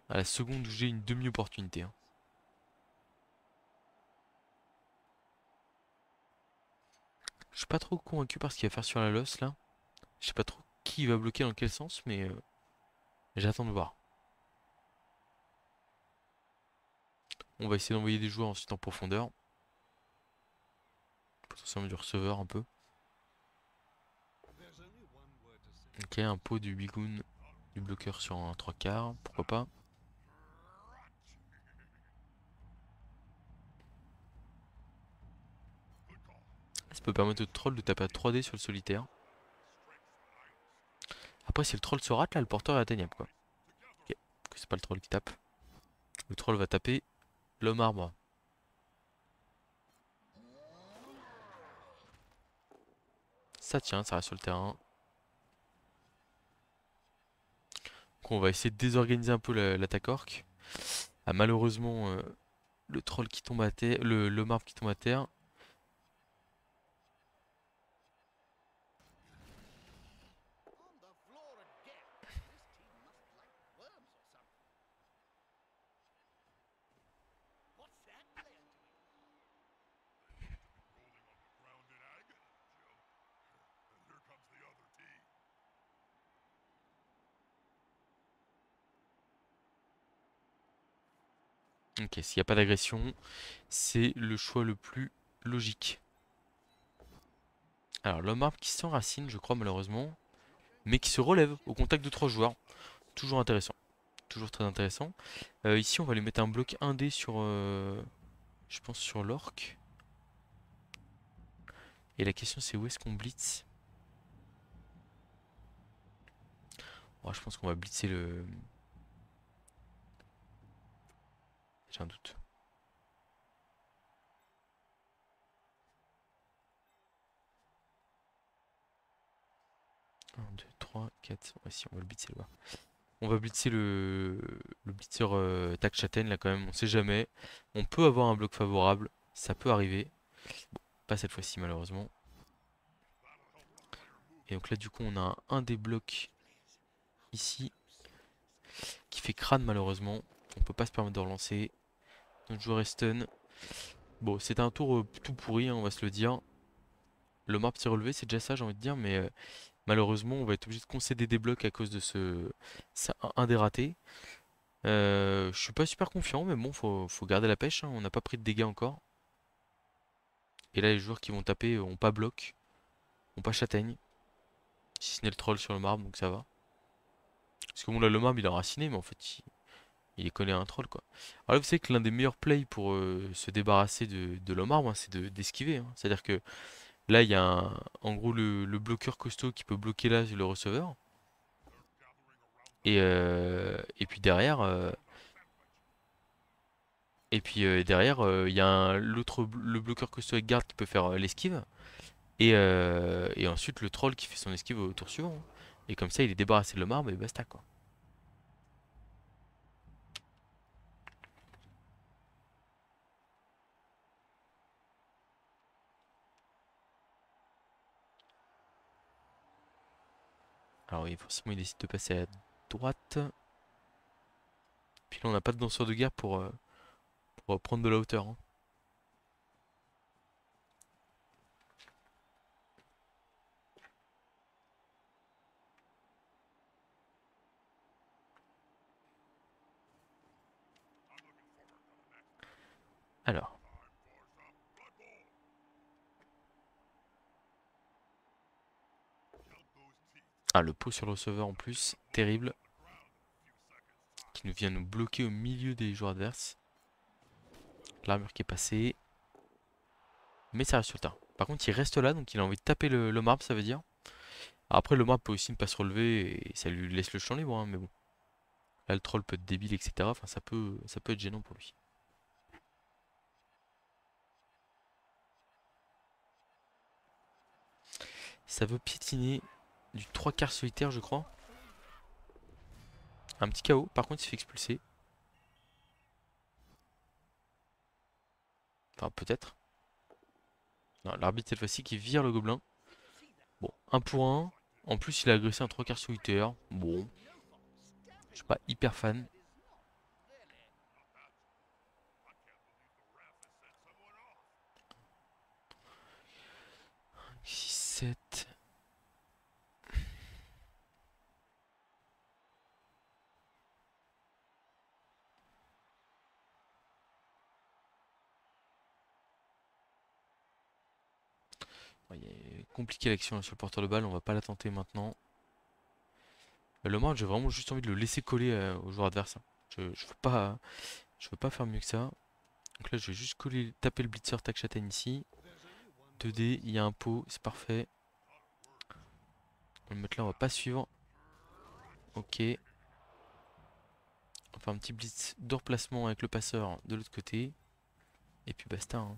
à la seconde où j'ai une demi-opportunité, hein. Je suis pas trop convaincu par ce qu'il va faire sur la loss là. Je sais pas trop qui va bloquer dans quel sens, mais j'attends de voir. On va essayer d'envoyer des joueurs ensuite en profondeur. Potentiellement du receveur un peu. Ok, un pot du bigoon du bloqueur sur un 3 quarts, pourquoi pas. Ça peut permettre au troll de taper à 3D sur le solitaire. Après, si le troll se rate, là, le porteur est atteignable quoi. Ok, que c'est pas le troll qui tape. Le troll va taper l'homme arbre. Ça tient, ça reste sur le terrain. Donc on va essayer de désorganiser un peu l'attaque orc. Ah, malheureusement, le troll qui tombe à terre, le marbre qui tombe à terre. Ok, s'il n'y a pas d'agression, c'est le choix le plus logique. Alors, l'homme arbre qui s'enracine, je crois, malheureusement, mais qui se relève au contact de trois joueurs. Toujours intéressant. Toujours très intéressant. Ici, on va lui mettre un bloc 1D sur, je pense, sur l'orc. Et la question, c'est où est-ce qu'on blitz? Oh, je pense qu'on va blitzer le... J'ai un doute. 1, 2, 3, 4. Ouais, si, on va le blitzer là. On va blitzer le blitzer tac châtaigne là quand même, on sait jamais. On peut avoir un bloc favorable, ça peut arriver. Pas cette fois-ci malheureusement. Et donc là du coup on a un des blocs ici qui fait crâne malheureusement. On peut pas se permettre de relancer. Notre joueur est stun. Bon, c'est un tour tout pourri, hein, on va se le dire. Le marbre s'est relevé, c'est déjà ça j'ai envie de dire, mais malheureusement on va être obligé de concéder des blocs à cause de ce... C'est un des ratés. Je suis pas super confiant, mais bon, faut garder la pêche, hein, on n'a pas pris de dégâts encore. Et là les joueurs qui vont taper ont pas bloc, ont pas châtaigne. Si ce n'est le troll sur le marbre, donc ça va. Parce que bon là le marbre il est enraciné, mais en fait il est collé à un troll quoi. Alors là vous savez que l'un des meilleurs plays pour se débarrasser de l'homme arbre, hein, c'est d'esquiver, hein. C'est-à-dire que là il y a en gros le bloqueur costaud qui peut bloquer là le receveur. Et puis derrière, il y a le bloqueur costaud avec garde qui peut faire l'esquive. Et ensuite le troll qui fait son esquive au tour suivant, hein. Et comme ça il est débarrassé de l'homme arbre et basta quoi. Alors oui, forcément il décide de passer à droite. Puis là on n'a pas de danseur de guerre pour prendre de la hauteur, hein. Alors. Ah, le pot sur le receveur en plus, terrible. Qui nous vient nous bloquer au milieu des joueurs adverses. L'armure qui est passée. Mais ça reste sur le terrain. Par contre, il reste là, donc il a envie de taper le marbre, ça veut dire. Après, le marbre peut aussi ne pas se relever et ça lui laisse le champ libre, hein, mais bon. Là, le troll peut être débile, etc. Enfin, ça peut être gênant pour lui. Ça veut piétiner du 3 quarts solitaire, je crois. Un petit KO, par contre, il se fait expulser. Enfin, peut-être. Non, l'arbitre cette fois-ci qui vire le gobelin. Bon, un pour un. En plus, il a agressé un 3 quarts solitaire. Bon, je suis pas hyper fan. 6, 7. Il est compliqué l'action sur le porteur de balle, on va pas la tenter maintenant. Le match, j'ai vraiment juste envie de le laisser coller au joueur adverse, hein. Je veux pas faire mieux que ça. Donc là, je vais juste coller, taper le blitzer tac châtaigne ici. 2D, il y a un pot, c'est parfait. On va le mettre là, on va pas suivre. Ok. On va faire un petit blitz de replacement avec le passeur de l'autre côté. Et puis basta, hein.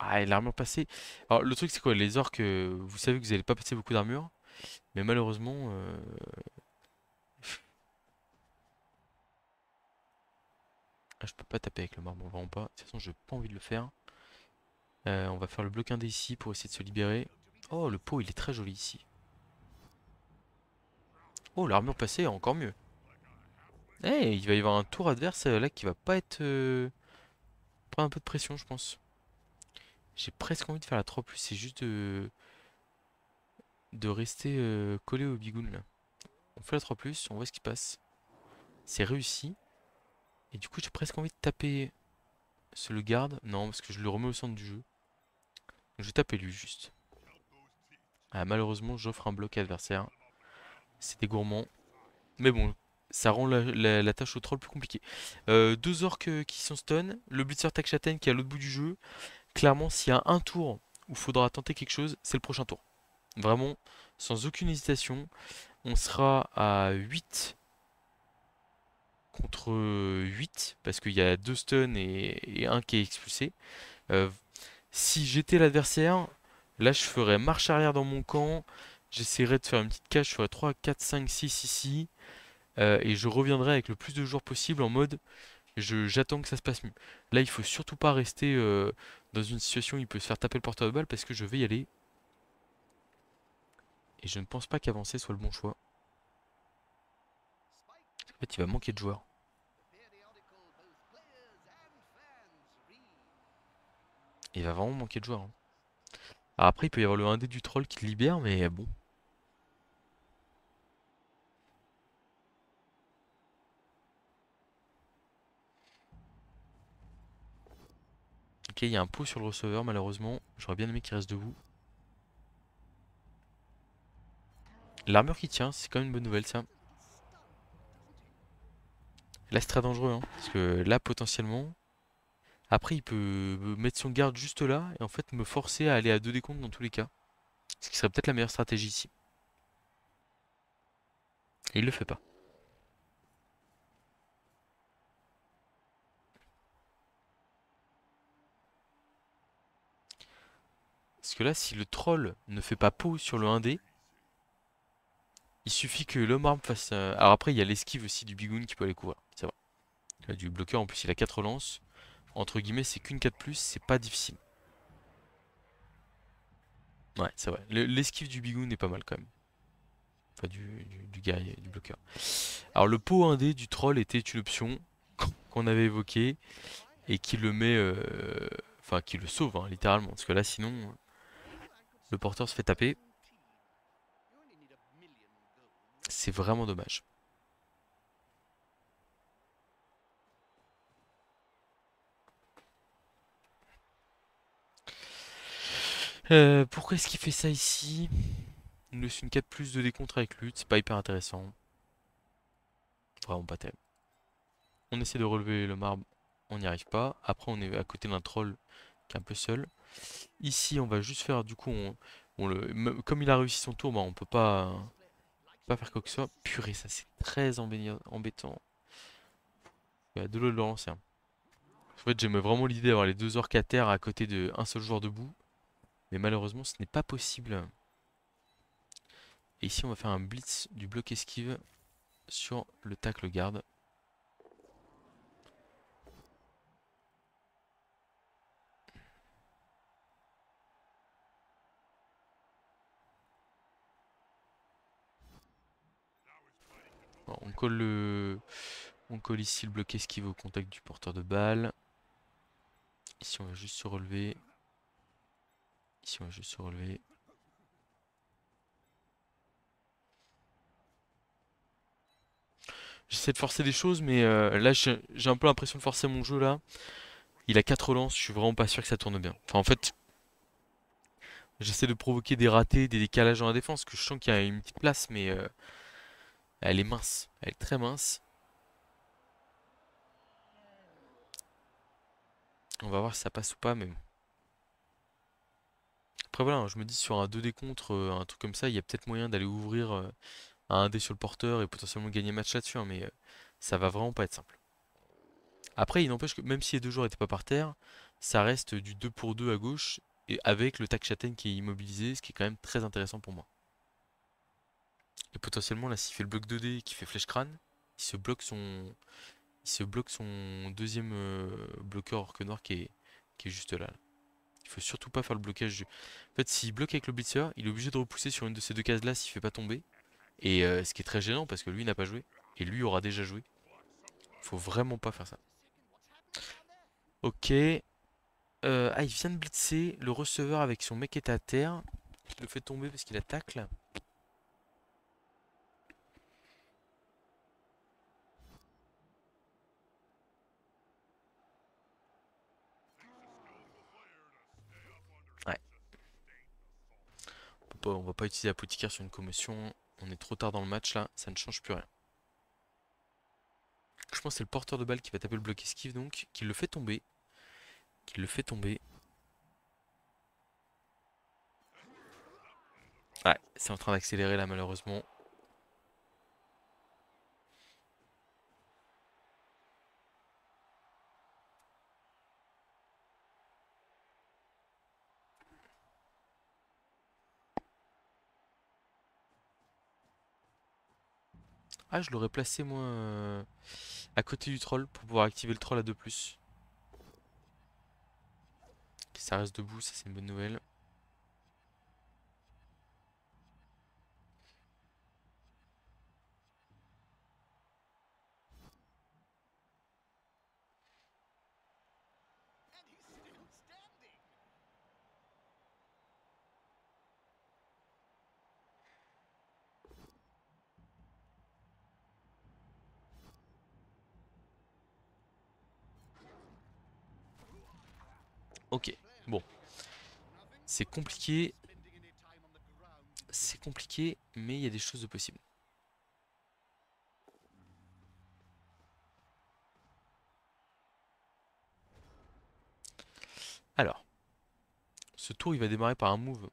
Ah, et l'armure passée. Alors, le truc, c'est quoi? Les orques, vous savez que vous n'allez pas passer beaucoup d'armure. Mais malheureusement, ah, je peux pas taper avec le marbre, vraiment pas. De toute façon, j'ai pas envie de le faire. On va faire le bloc indé ici pour essayer de se libérer. Oh, le pot, il est très joli ici. Oh, l'armure passée, encore mieux. Eh, il va y avoir un tour adverse là qui va pas être... prendre un peu de pression, je pense. J'ai presque envie de faire la 3+, c'est juste de rester collé au bigoun là. On fait la 3+, on voit ce qui passe. C'est réussi. Et du coup, j'ai presque envie de taper le garde. Non, parce que je le remets au centre du jeu. Donc, je vais taper lui juste. Ah, malheureusement, j'offre un bloc adversaire. C'était gourmand. Mais bon, ça rend la tâche au troll plus compliquée. Deux orques qui sont stun. Le blitzer tac châtaigne qui est à l'autre bout du jeu. Clairement, s'il y a un tour où il faudra tenter quelque chose, c'est le prochain tour. Vraiment, sans aucune hésitation. On sera à 8 contre 8 parce qu'il y a deux stuns et un qui est expulsé. Euh, Si j'étais l'adversaire, Là, je ferai marche arrière dans mon camp. J'essaierai de faire une petite cage. Je ferai 3, 4, 5, 6 ici. Et je reviendrai avec le plus de joueurs possible en mode j'attends que ça se passe mieux. Là, il faut surtout pas rester dans une situation où il peut se faire taper le porteur de balle parce que je vais y aller. Et je ne pense pas qu'avancer soit le bon choix. En fait, il va manquer de joueurs. Il va vraiment manquer de joueurs, hein. Alors après, il peut y avoir le 1D du troll qui le libère, mais bon. Ok, il y a un pot sur le receveur, malheureusement. J'aurais bien aimé qu'il reste debout. L'armure qui tient, c'est quand même une bonne nouvelle, ça. Là, c'est très dangereux, hein, parce que là, potentiellement... Après, il peut mettre son garde juste là, et en fait, me forcer à aller à 2 décomptes dans tous les cas. Ce qui serait peut-être la meilleure stratégie ici. Et il le fait pas. Parce que là, si le troll ne fait pas pot sur le 1D, il suffit que l'homme arme fasse... Alors après, il y a l'esquive aussi du bigoon qui peut aller couvrir. C'est vrai. Il a du bloqueur, en plus, il a 4 relances. Entre guillemets, c'est qu'une 4+, c'est pas difficile. Ouais, c'est vrai. L'esquive du bigoon est pas mal quand même. Enfin, du guerrier, du bloqueur. Alors, le pot 1D du troll était une option qu'on avait évoquée et qui le met... Enfin, qui le sauve, hein, littéralement. Parce que là, sinon, le porteur se fait taper. C'est vraiment dommage. Pourquoi est-ce qu'il fait ça ici? Il nous laisse une 4+ de décompte avec lutte, c'est pas hyper intéressant. Vraiment pas terrible. On essaie de relever le marbre, on n'y arrive pas. Après, on est à côté d'un troll qui est un peu seul. Ici, on va juste faire, du coup, comme il a réussi son tour, bah, on peut pas faire quoi que ce soit. Purée, ça c'est très embêtant. Il y a de l'eau de le relancer, hein. En fait, j'aimais vraiment l'idée d'avoir les 2 orques à terre à côté d'un seul joueur debout. Mais malheureusement, ce n'est pas possible. Et ici, on va faire un blitz du bloc esquive sur le tacle garde. Bon, on colle ici le bloc esquive au contact du porteur de balle. Ici, on va juste se relever. Ici, on va juste se relever. J'essaie de forcer des choses, mais là, j'ai un peu l'impression de forcer mon jeu là. Il a 4 relances, je suis vraiment pas sûr que ça tourne bien. Enfin, en fait, j'essaie de provoquer des ratés, des décalages dans la défense, que je sens qu'il y a une petite place, mais elle est mince. Elle est très mince. On va voir si ça passe ou pas, mais bon. Après voilà, hein, je me dis sur un 2D contre, un truc comme ça, il y a peut-être moyen d'aller ouvrir un dé sur le porteur et potentiellement gagner le match là-dessus, hein, mais ça va vraiment pas être simple. Après, il n'empêche que même si les 2 joueurs n'étaient pas par terre, ça reste du 2 pour 2 à gauche, et avec le tac châtaigne qui est immobilisé, ce qui est quand même très intéressant pour moi. Et potentiellement, là, s'il fait le bloc 2D et qu'il fait flèche crâne, il se bloque son deuxième bloqueur orque noir qui est juste là. Il faut surtout pas faire le blocage En fait, s'il bloque avec le blitzer, il est obligé de repousser sur une de ces 2 cases-là s'il fait pas tomber. Et ce qui est très gênant parce que lui n'a pas joué. Et lui aura déjà joué. Faut vraiment pas faire ça. Ok. Ah, il vient de blitzer. Le receveur avec son mec est à terre. Il le fait tomber parce qu'il attaque là. Ouais. On va pas utiliser l'apothicaire sur une commotion. On est trop tard dans le match là. Ça ne change plus rien. Je pense que c'est le porteur de balle qui va taper le bloc esquive donc. Qui le fait tomber. Qui le fait tomber. Ouais, c'est en train d'accélérer là malheureusement. Ah, je l'aurais placé moi à côté du troll pour pouvoir activer le troll à 2+. Ça reste debout, ça c'est une bonne nouvelle. Ok, bon, c'est compliqué, mais il y a des choses de possibles. Alors, ce tour il va démarrer par un move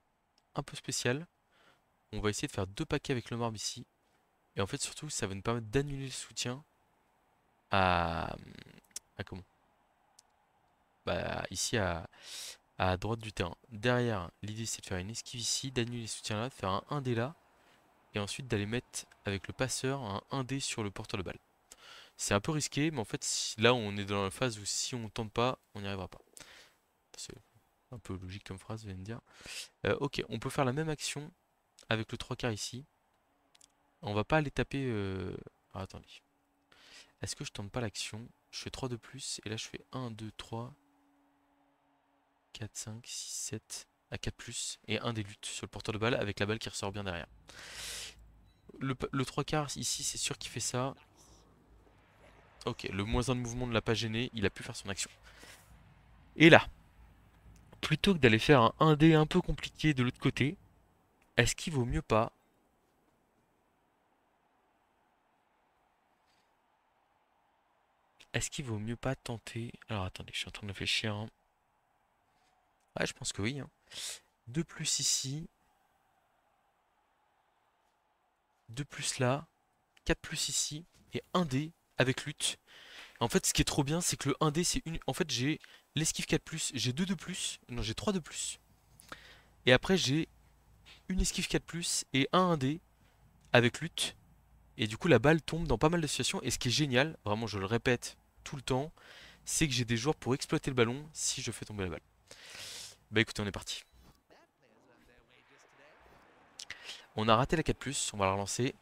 un peu spécial. On va essayer de faire 2 paquets avec le marbre ici. Et en fait surtout ça va nous permettre d'annuler le soutien à... à comment? Bah ici à droite du terrain. Derrière, l'idée c'est de faire une esquive ici, d'annuler ce soutien là, de faire un 1D là, et ensuite d'aller mettre avec le passeur un 1D sur le porteur de balle. C'est un peu risqué, mais en fait là on est dans la phase où si on tente pas, on n'y arrivera pas. C'est un peu logique comme phrase, vous allez me dire. Ok, on peut faire la même action avec le 3 quarts ici. On va pas aller taper... Ah, attendez. Est-ce que je tente pas l'action? Je fais 3 de plus, et là je fais 1, 2, 3, 4, 5, 6, 7, à 4 plus, et un des luttes sur le porteur de balle avec la balle qui ressort bien derrière. Le 3 quarts ici, c'est sûr qu'il fait ça. Ok, le moins 1 de mouvement ne l'a pas gêné, il a pu faire son action. Et là, plutôt que d'aller faire un 1D un peu compliqué de l'autre côté, est-ce qu'il vaut mieux pas... Est-ce qu'il vaut mieux pas tenter... Alors attendez, je suis en train de réfléchir. Hein. Ouais, je pense que oui. Hein. 2 plus ici, 2 plus là, 4 plus ici, et 1D avec lutte. En fait, ce qui est trop bien, c'est que le 1D, c'est une... En fait, j'ai l'esquive 4+, j'ai 2 de plus, non, j'ai 3 de plus. Et après, j'ai une esquive 4+, et un 1D avec lutte. Et du coup, la balle tombe dans pas mal de situations. Et ce qui est génial, vraiment, je le répète tout le temps, c'est que j'ai des joueurs pour exploiter le ballon si je fais tomber la balle. Bah écoutez, on est parti. On a raté la 4+, on va la relancer.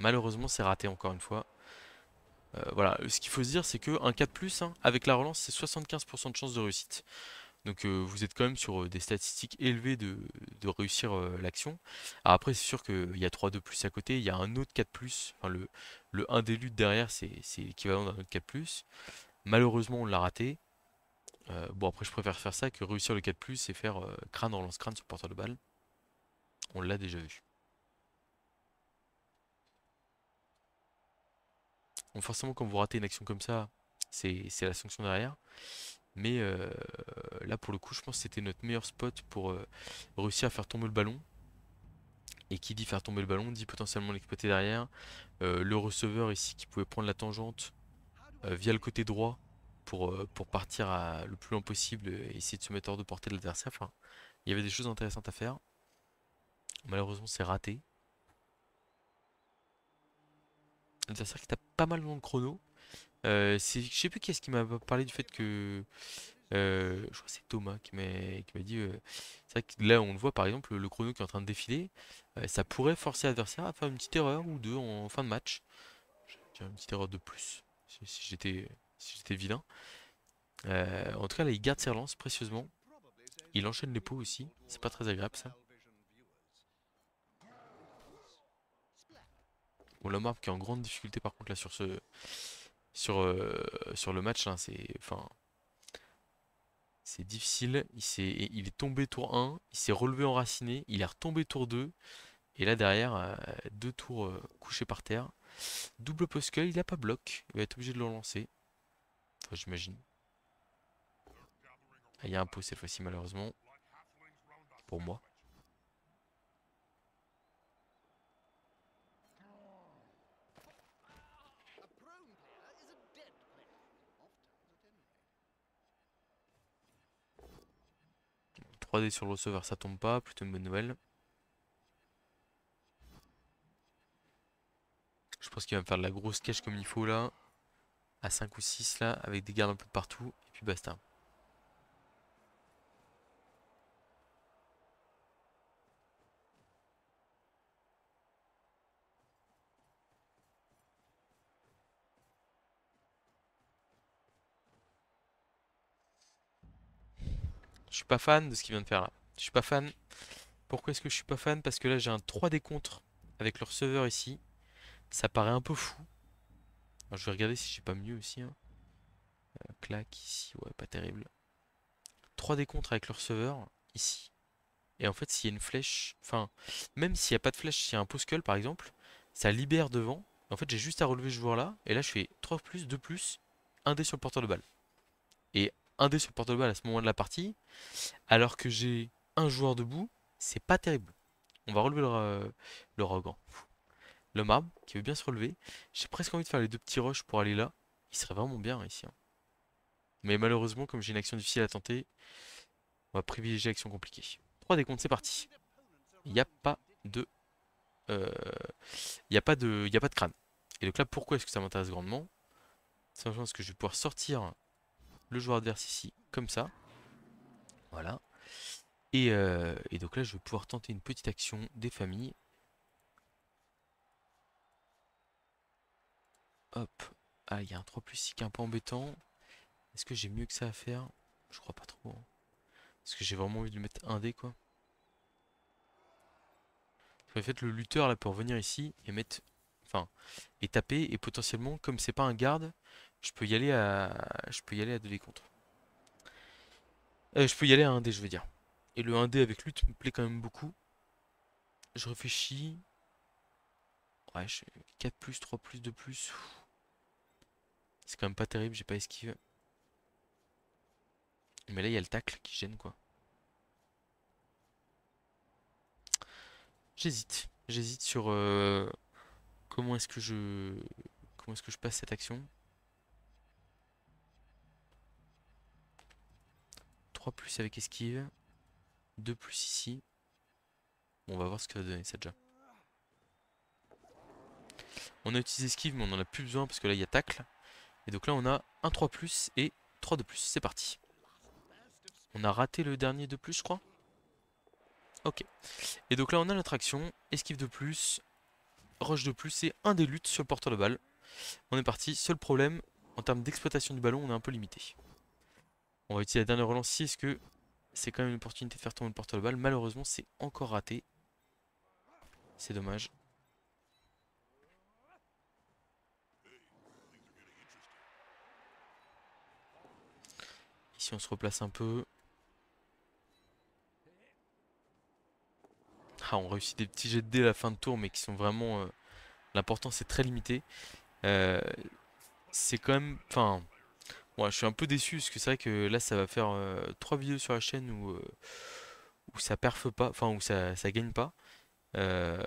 Malheureusement, c'est raté encore une fois. Voilà, ce qu'il faut se dire, c'est que un 4+, hein, avec la relance, c'est 75% de chance de réussite. Donc vous êtes quand même sur des statistiques élevées de réussir l'action. Alors après c'est sûr qu'il y a 3 de plus à côté, il y a un autre 4 plus, enfin le 1 des luttes derrière c'est l'équivalent d'un autre 4 plus. Malheureusement on l'a raté. Bon après je préfère faire ça que réussir le 4 plus et faire crâne relance crâne sur le porteur de balle. On l'a déjà vu. Donc forcément quand vous ratez une action comme ça, c'est la sanction derrière. Mais là pour le coup je pense que c'était notre meilleur spot pour réussir à faire tomber le ballon. Et qui dit faire tomber le ballon dit potentiellement l'exploiter derrière. Le receveur ici qui pouvait prendre la tangente via le côté droit pour partir le plus loin possible et essayer de se mettre hors de portée de l'adversaire. Enfin, il y avait des choses intéressantes à faire. Malheureusement, c'est raté. L'adversaire qui tape pas mal dans le chrono. Je sais plus qui est-ce qui m'a parlé du fait que... je crois que c'est Thomas qui m'a dit... c'est vrai que là, on le voit par exemple, le chrono qui est en train de défiler. Ça pourrait forcer l'adversaire à faire une petite erreur ou deux en fin de match. J'ai une petite erreur de plus, si j'étais vilain. En tout cas, là, il garde ses relances précieusement. Il enchaîne les pots aussi. C'est pas très agréable, ça. Bon, la marque qui est en grande difficulté, par contre, là, sur le match, hein, c'est difficile. Il est tombé tour 1, il s'est relevé enraciné, il est retombé tour 2. Et là, derrière, 2 tours couchés par terre. Double post il a pas bloc. Il va être obligé de le relancer. Enfin, j'imagine. Ah, il y a un pot cette fois-ci, malheureusement. Pour moi. Bon, 3D sur le receveur, ça tombe pas. Plutôt une bonne nouvelle. Je pense qu'il va me faire de la grosse cache comme il faut là. À 5 ou 6 là, avec des gardes un peu de partout. Et puis basta. Je suis pas fan de ce qu'il vient de faire là. Je suis pas fan. Pourquoi est-ce que je suis pas fan? Parce que là j'ai un 3D contre avec le receveur ici. Ça paraît un peu fou. Alors, je vais regarder si j'ai pas mieux aussi, hein. Clac ici, ouais, pas terrible. 3D contre avec le receveur ici. Et en fait, s'il y a une flèche, enfin, même s'il n'y a pas de flèche, s'il y a un pause par exemple, ça libère devant. En fait, j'ai juste à relever ce joueur-là. Et là, je fais 3 plus, 2 plus, 1 dé sur le porteur de balle. Et 1 dé sur le porteur de balle à ce moment de la partie, alors que j'ai un joueur debout, c'est pas terrible. On va relever le rogue, hein. Le marbre qui veut bien se relever. J'ai presque envie de faire les deux petits rushs pour aller là. Il serait vraiment bien ici, hein. Mais malheureusement, comme j'ai une action difficile à tenter, on va privilégier l'action compliquée. 3 décomptes, c'est parti. Il n'y a pas de... euh, il y a pas de crâne. Et donc là, pourquoi est-ce que ça m'intéresse grandement? Simplement parce que je vais pouvoir sortir le joueur adverse ici, comme ça. Voilà. Et donc là, je vais pouvoir tenter une petite action des familles. Hop. Ah, il y a un 3 plus ici qui est un peu embêtant. Est-ce que j'ai mieux que ça à faire? Je crois pas trop, hein. Parce que j'ai vraiment envie de lui mettre un dé, quoi. En fait, le lutteur là peut revenir ici et mettre, enfin, et taper et potentiellement, comme c'est pas un garde, je peux y aller à 2 dés contre. Je peux y aller à un dé, je veux dire. Et le 1 dé avec lutte me plaît quand même beaucoup. Je réfléchis. Ouais, 4 plus, 3 plus, 2 plus. C'est quand même pas terrible, j'ai pas esquive. Mais là, il y a le tacle qui gêne, quoi. J'hésite. J'hésite sur comment est-ce que comment est-ce que je passe cette action. 3 plus avec esquive. 2 plus ici. Bon, on va voir ce que ça va donner ça déjà. On a utilisé esquive, mais on en a plus besoin parce que là il y a tacle. Et donc là on a un 3 plus et 3 de plus. C'est parti. On a raté le dernier de plus, je crois. Ok. Et donc là on a notre action. Esquive de plus, rush de plus et un des luttes sur le porteur de balle. On est parti. Seul problème, en termes d'exploitation du ballon, on est un peu limité. On va utiliser la dernière relance ici. Est-ce que c'est quand même une opportunité de faire tomber le porteur de balle? Malheureusement, c'est encore raté. C'est dommage. Ici on se replace un peu. Ah, on réussit des petits jets de dés à la fin de tour, mais qui sont vraiment... l'important c'est très limité. Euh, c'est quand même... Enfin, moi je suis un peu déçu, parce que c'est vrai que là ça va faire 3 vidéos sur la chaîne où ça perfe pas, enfin où ça gagne pas. Euh,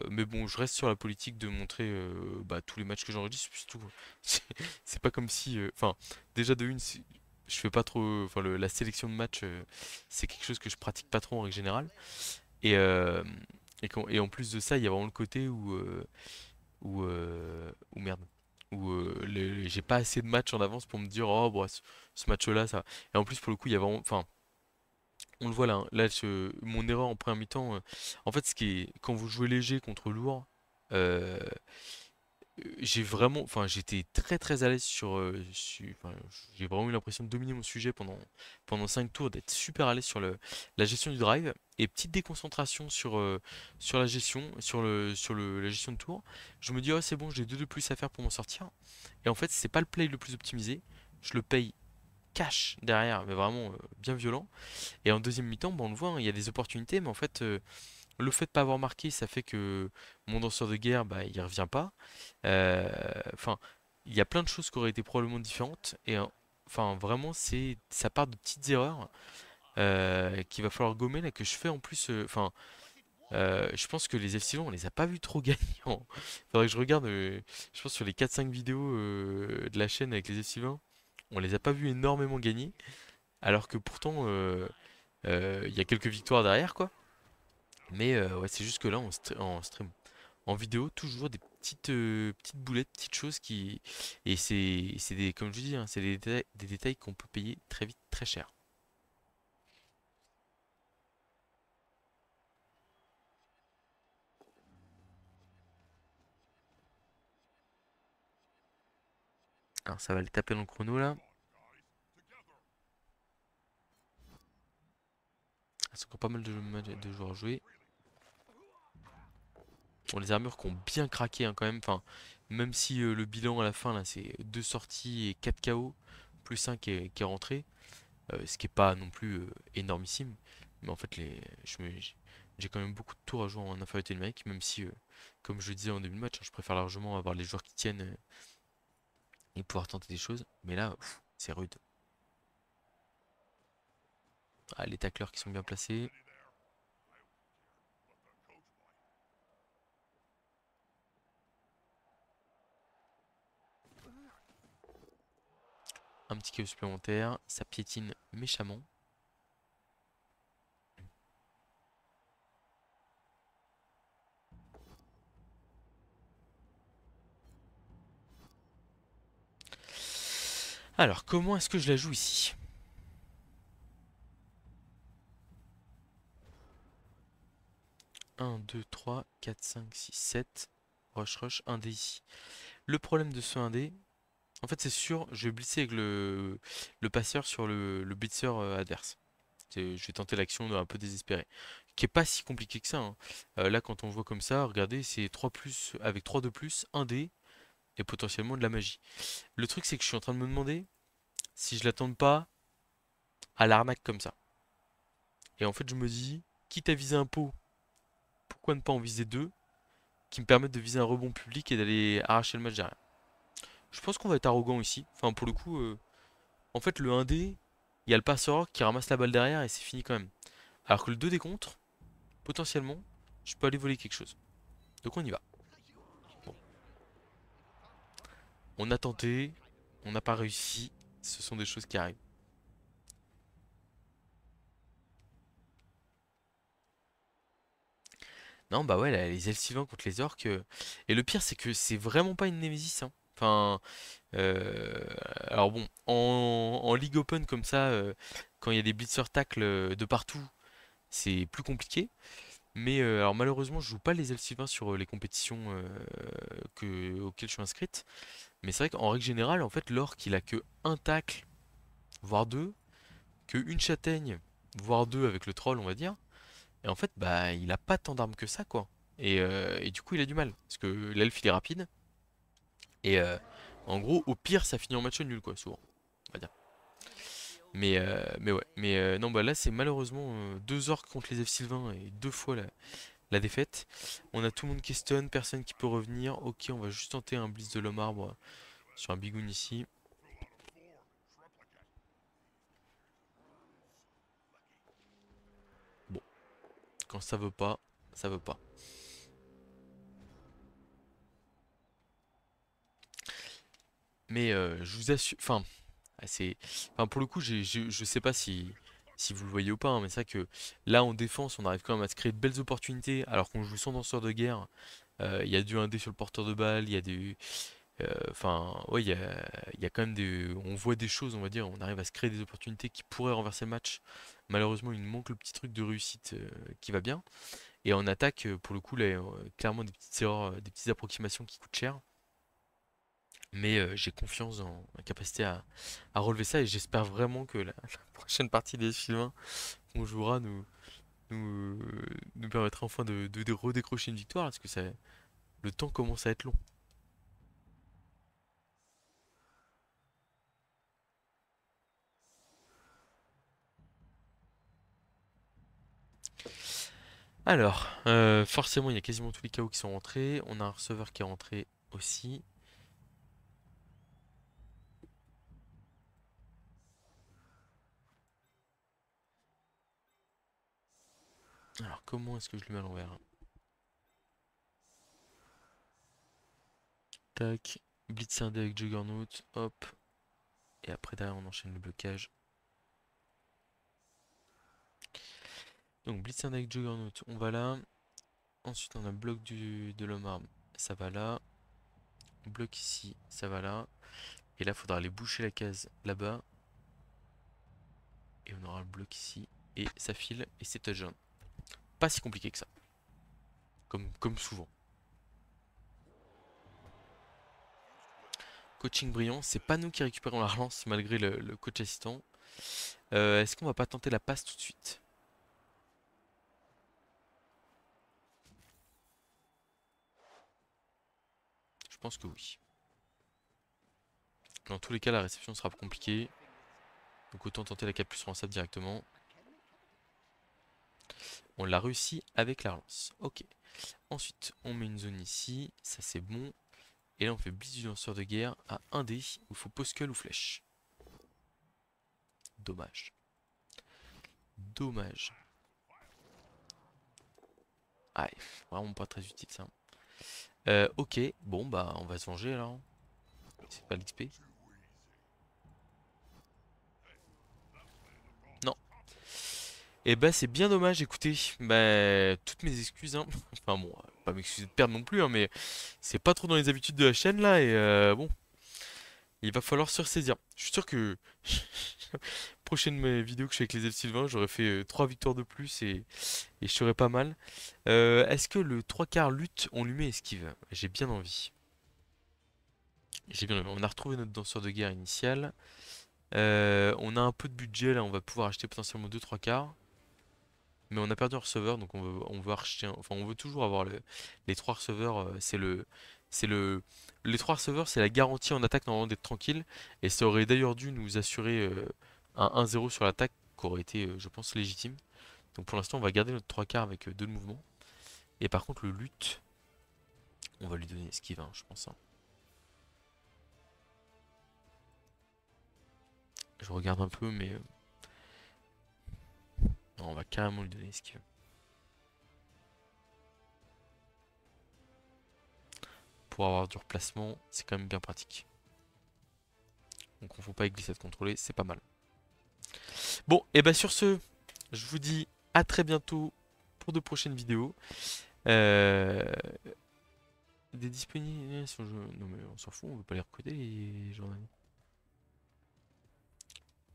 mais bon, je reste sur la politique de montrer bah, tous les matchs que j'enregistre, surtout. C'est c'est pas comme si... Enfin, déjà de une, je fais pas trop... Enfin, la sélection de matchs, c'est quelque chose que je pratique pas trop en règle générale. Et, euh, et en plus de ça, il y a vraiment le côté où merde, où j'ai pas assez de matchs en avance pour me dire, oh, bon, ce match-là, ça. Et en plus, pour le coup, il y a vraiment, enfin, on le voit là, hein. Là, mon erreur en première mi-temps, en fait, ce qui est, quand vous jouez léger contre lourd, euh, j'ai vraiment, enfin, j'étais très très à l'aise enfin, j'ai vraiment eu l'impression de dominer mon sujet pendant 5 tours, d'être super à l'aise sur la gestion du drive et petite déconcentration sur la gestion, la gestion de tour. Je me dis, oh, c'est bon, j'ai 2 de plus à faire pour m'en sortir. Et en fait, c'est pas le play le plus optimisé. Je le paye cash derrière, mais vraiment bien violent. Et en deuxième mi-temps, bon, on le voit, hein, il y a des opportunités, mais en fait, le fait de pas avoir marqué, ça fait que mon danseur de guerre, bah, il revient pas. Euh, Enfin, il y a plein de choses qui auraient été probablement différentes. Et enfin, vraiment, ça part de petites erreurs qu'il va falloir gommer là que je fais en plus. Enfin, je pense que les F-Silon, on les a pas vus trop gagnants. Faudrait que je regarde. Je pense sur les 4-5 vidéos de la chaîne avec les F-Silon, on les a pas vus énormément gagner. Alors que pourtant, il y a quelques victoires derrière, quoi. Mais ouais, c'est juste que là, en stream, en vidéo toujours des petites boulettes, petites choses qui... Et c'est des, comme je dis, hein, c'est des détails qu'on peut payer très vite, très cher. Alors ça va les taper dans le chrono là. Il y a encore pas mal de joueurs à jouer. Bon, les armures qui ont bien craqué hein, quand même. Enfin, même si le bilan à la fin là c'est 2 sorties et 4 KO, plus un qui est rentré. Ce qui est pas non plus énormissime. Mais en fait, j'ai quand même beaucoup de tours à jouer en infériorité numérique, même si, comme je le disais en début de match, hein, je préfère largement avoir les joueurs qui tiennent et pouvoir tenter des choses. Mais là, c'est rude. Ah, les tacleurs qui sont bien placés. Un petit KO supplémentaire. Ça piétine méchamment. Alors, comment est-ce que je la joue ici? Un, 2, 3, 4, 5, 6, 7. Rush, rush, 1D ici. Le problème de ce 1D, en fait, c'est sûr, je vais blitzer avec le passeur sur le blitzer adverse. Je vais tenter l'action un peu désespérée. Qui est pas si compliqué que ça, hein. Là, quand on voit comme ça, regardez, c'est 3 plus, avec 3 de plus, 1 dé et potentiellement de la magie. Le truc, c'est que je suis en train de me demander si je la tente pas à l'arnaque comme ça. Et en fait, je me dis, quitte à viser un pot, pourquoi ne pas en viser deux qui me permettent de viser un rebond public et d'aller arracher le match derrière. Je pense qu'on va être arrogant ici. Enfin, pour le coup, en fait, le 1D, il y a le passeur qui ramasse la balle derrière et c'est fini quand même. Alors que le 2D contre, potentiellement, je peux aller voler quelque chose. Donc on y va. Bon, on a tenté, on n'a pas réussi. Ce sont des choses qui arrivent. Non, bah ouais, les Elfsylvains contre les orques. Et le pire, c'est que c'est vraiment pas une Némésis, hein. Enfin, euh, alors bon, en League Open comme ça, quand il y a des blitzer tackles de partout, c'est plus compliqué. Mais alors malheureusement, je joue pas les Elfsylvains sur les compétitions auxquelles je suis inscrite. Mais c'est vrai qu'en règle générale, en fait, l'orc il a que un tacle, voire deux, que une châtaigne, voire deux avec le troll, on va dire. Et en fait, bah, il a pas tant d'armes que ça, quoi. Et du coup, il a du mal. Parce que l'elfe, il est rapide. Et en gros, au pire, ça finit en match nul, quoi, souvent. On va dire. Mais ouais. Mais non, bah là, c'est malheureusement 2 orques contre les elfes sylvains et 2 fois la défaite. On a tout le monde qui est stun, personne qui peut revenir. Ok, on va juste tenter un blitz de l'homme arbre sur un bigoun ici. Bon, quand ça veut pas, ça veut pas. Mais je vous assure, enfin, enfin pour le coup, je sais pas si vous le voyez ou pas, hein, mais c'est vrai que là en défense, on arrive quand même à se créer de belles opportunités, alors qu'on joue sans danseur de guerre. Il y a du 1D sur le porteur de balle, il y a enfin, ouais, il y a quand même on voit des choses, on va dire, on arrive à se créer des opportunités qui pourraient renverser le match. Malheureusement, il nous manque le petit truc de réussite qui va bien. Et en attaque, pour le coup, là, clairement des petites erreurs, des petites approximations qui coûtent cher. Mais j'ai confiance en ma capacité à relever ça et j'espère vraiment que la prochaine partie des films qu'on jouera nous, nous permettra enfin de redécrocher une victoire parce que le temps commence à être long. Alors, forcément, il y a quasiment tous les KO qui sont rentrés. On a un receveur qui est rentré aussi. Alors, comment est-ce que je le mets à l'envers? Tac, Blitz indé avec Juggernaut, hop. Et après, derrière, on enchaîne le blocage. Donc, Blitz indé avec Juggernaut, on va là. Ensuite, on a bloc de l'homme arme, ça va là. Bloc ici, ça va là. Et là, il faudra aller boucher la case là-bas. Et on aura le bloc ici. Et ça file, et c'est touchdown. Pas si compliqué que ça. Comme souvent. Coaching brillant, c'est pas nous qui récupérons la relance malgré le coach assistant. Est-ce qu'on va pas tenter la passe tout de suite? Je pense que oui. Dans tous les cas, la réception sera compliquée. Donc autant tenter la capture sur un sable directement. On l'a réussi avec la relance. Ok. Ensuite, on met une zone ici. Ça, c'est bon. Et là, on fait blitz du lanceur de guerre à 1D où il faut poscull ou flèche. Dommage. Dommage. Ah, vraiment pas très utile ça. Ok, bon bah on va se venger alors. C'est pas l'XP. Non. Et bah c'est bien dommage, écoutez. Bah toutes mes excuses hein. Enfin bon, pas m'excuser de perdre non plus hein, mais c'est pas trop dans les habitudes de la chaîne là et bon, il va falloir se ressaisir. Je suis sûr que prochaine vidéo que je fais avec les elfes Sylvains, j'aurais fait 3 victoires de plus et je serais pas mal. Est-ce que le 3 quarts lutte, on lui met esquive? J'ai bien envie. J'ai bien envie. On a retrouvé notre danseur de guerre initial. On a un peu de budget là, on va pouvoir acheter potentiellement 2 3 quarts. Mais on a perdu un receveur, donc on veut acheter, enfin on veut toujours avoir les 3 receveurs. C'est le, les 3 receveurs, c'est la garantie en attaque normalement d'être tranquille. Et ça aurait d'ailleurs dû nous assurer un 1-0 sur l'attaque, qui aurait été, je pense, légitime. Donc pour l'instant, on va garder notre 3 quarts avec 2 de mouvement. Et par contre, le lutte, on va lui donner esquive, hein, je pense, hein. Je regarde un peu, mais non, on va carrément lui donner esquive. Pour avoir du replacement, c'est quand même bien pratique. Donc on ne faut pas avec glissade contrôlée, c'est pas mal. Bon, et bah sur ce, je vous dis à très bientôt pour de prochaines vidéos. Euh, des disponibles sur le jeu. Non mais on s'en fout, on veut pas les recoder les journalistes.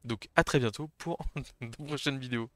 Donc à très bientôt pour de prochaines vidéos.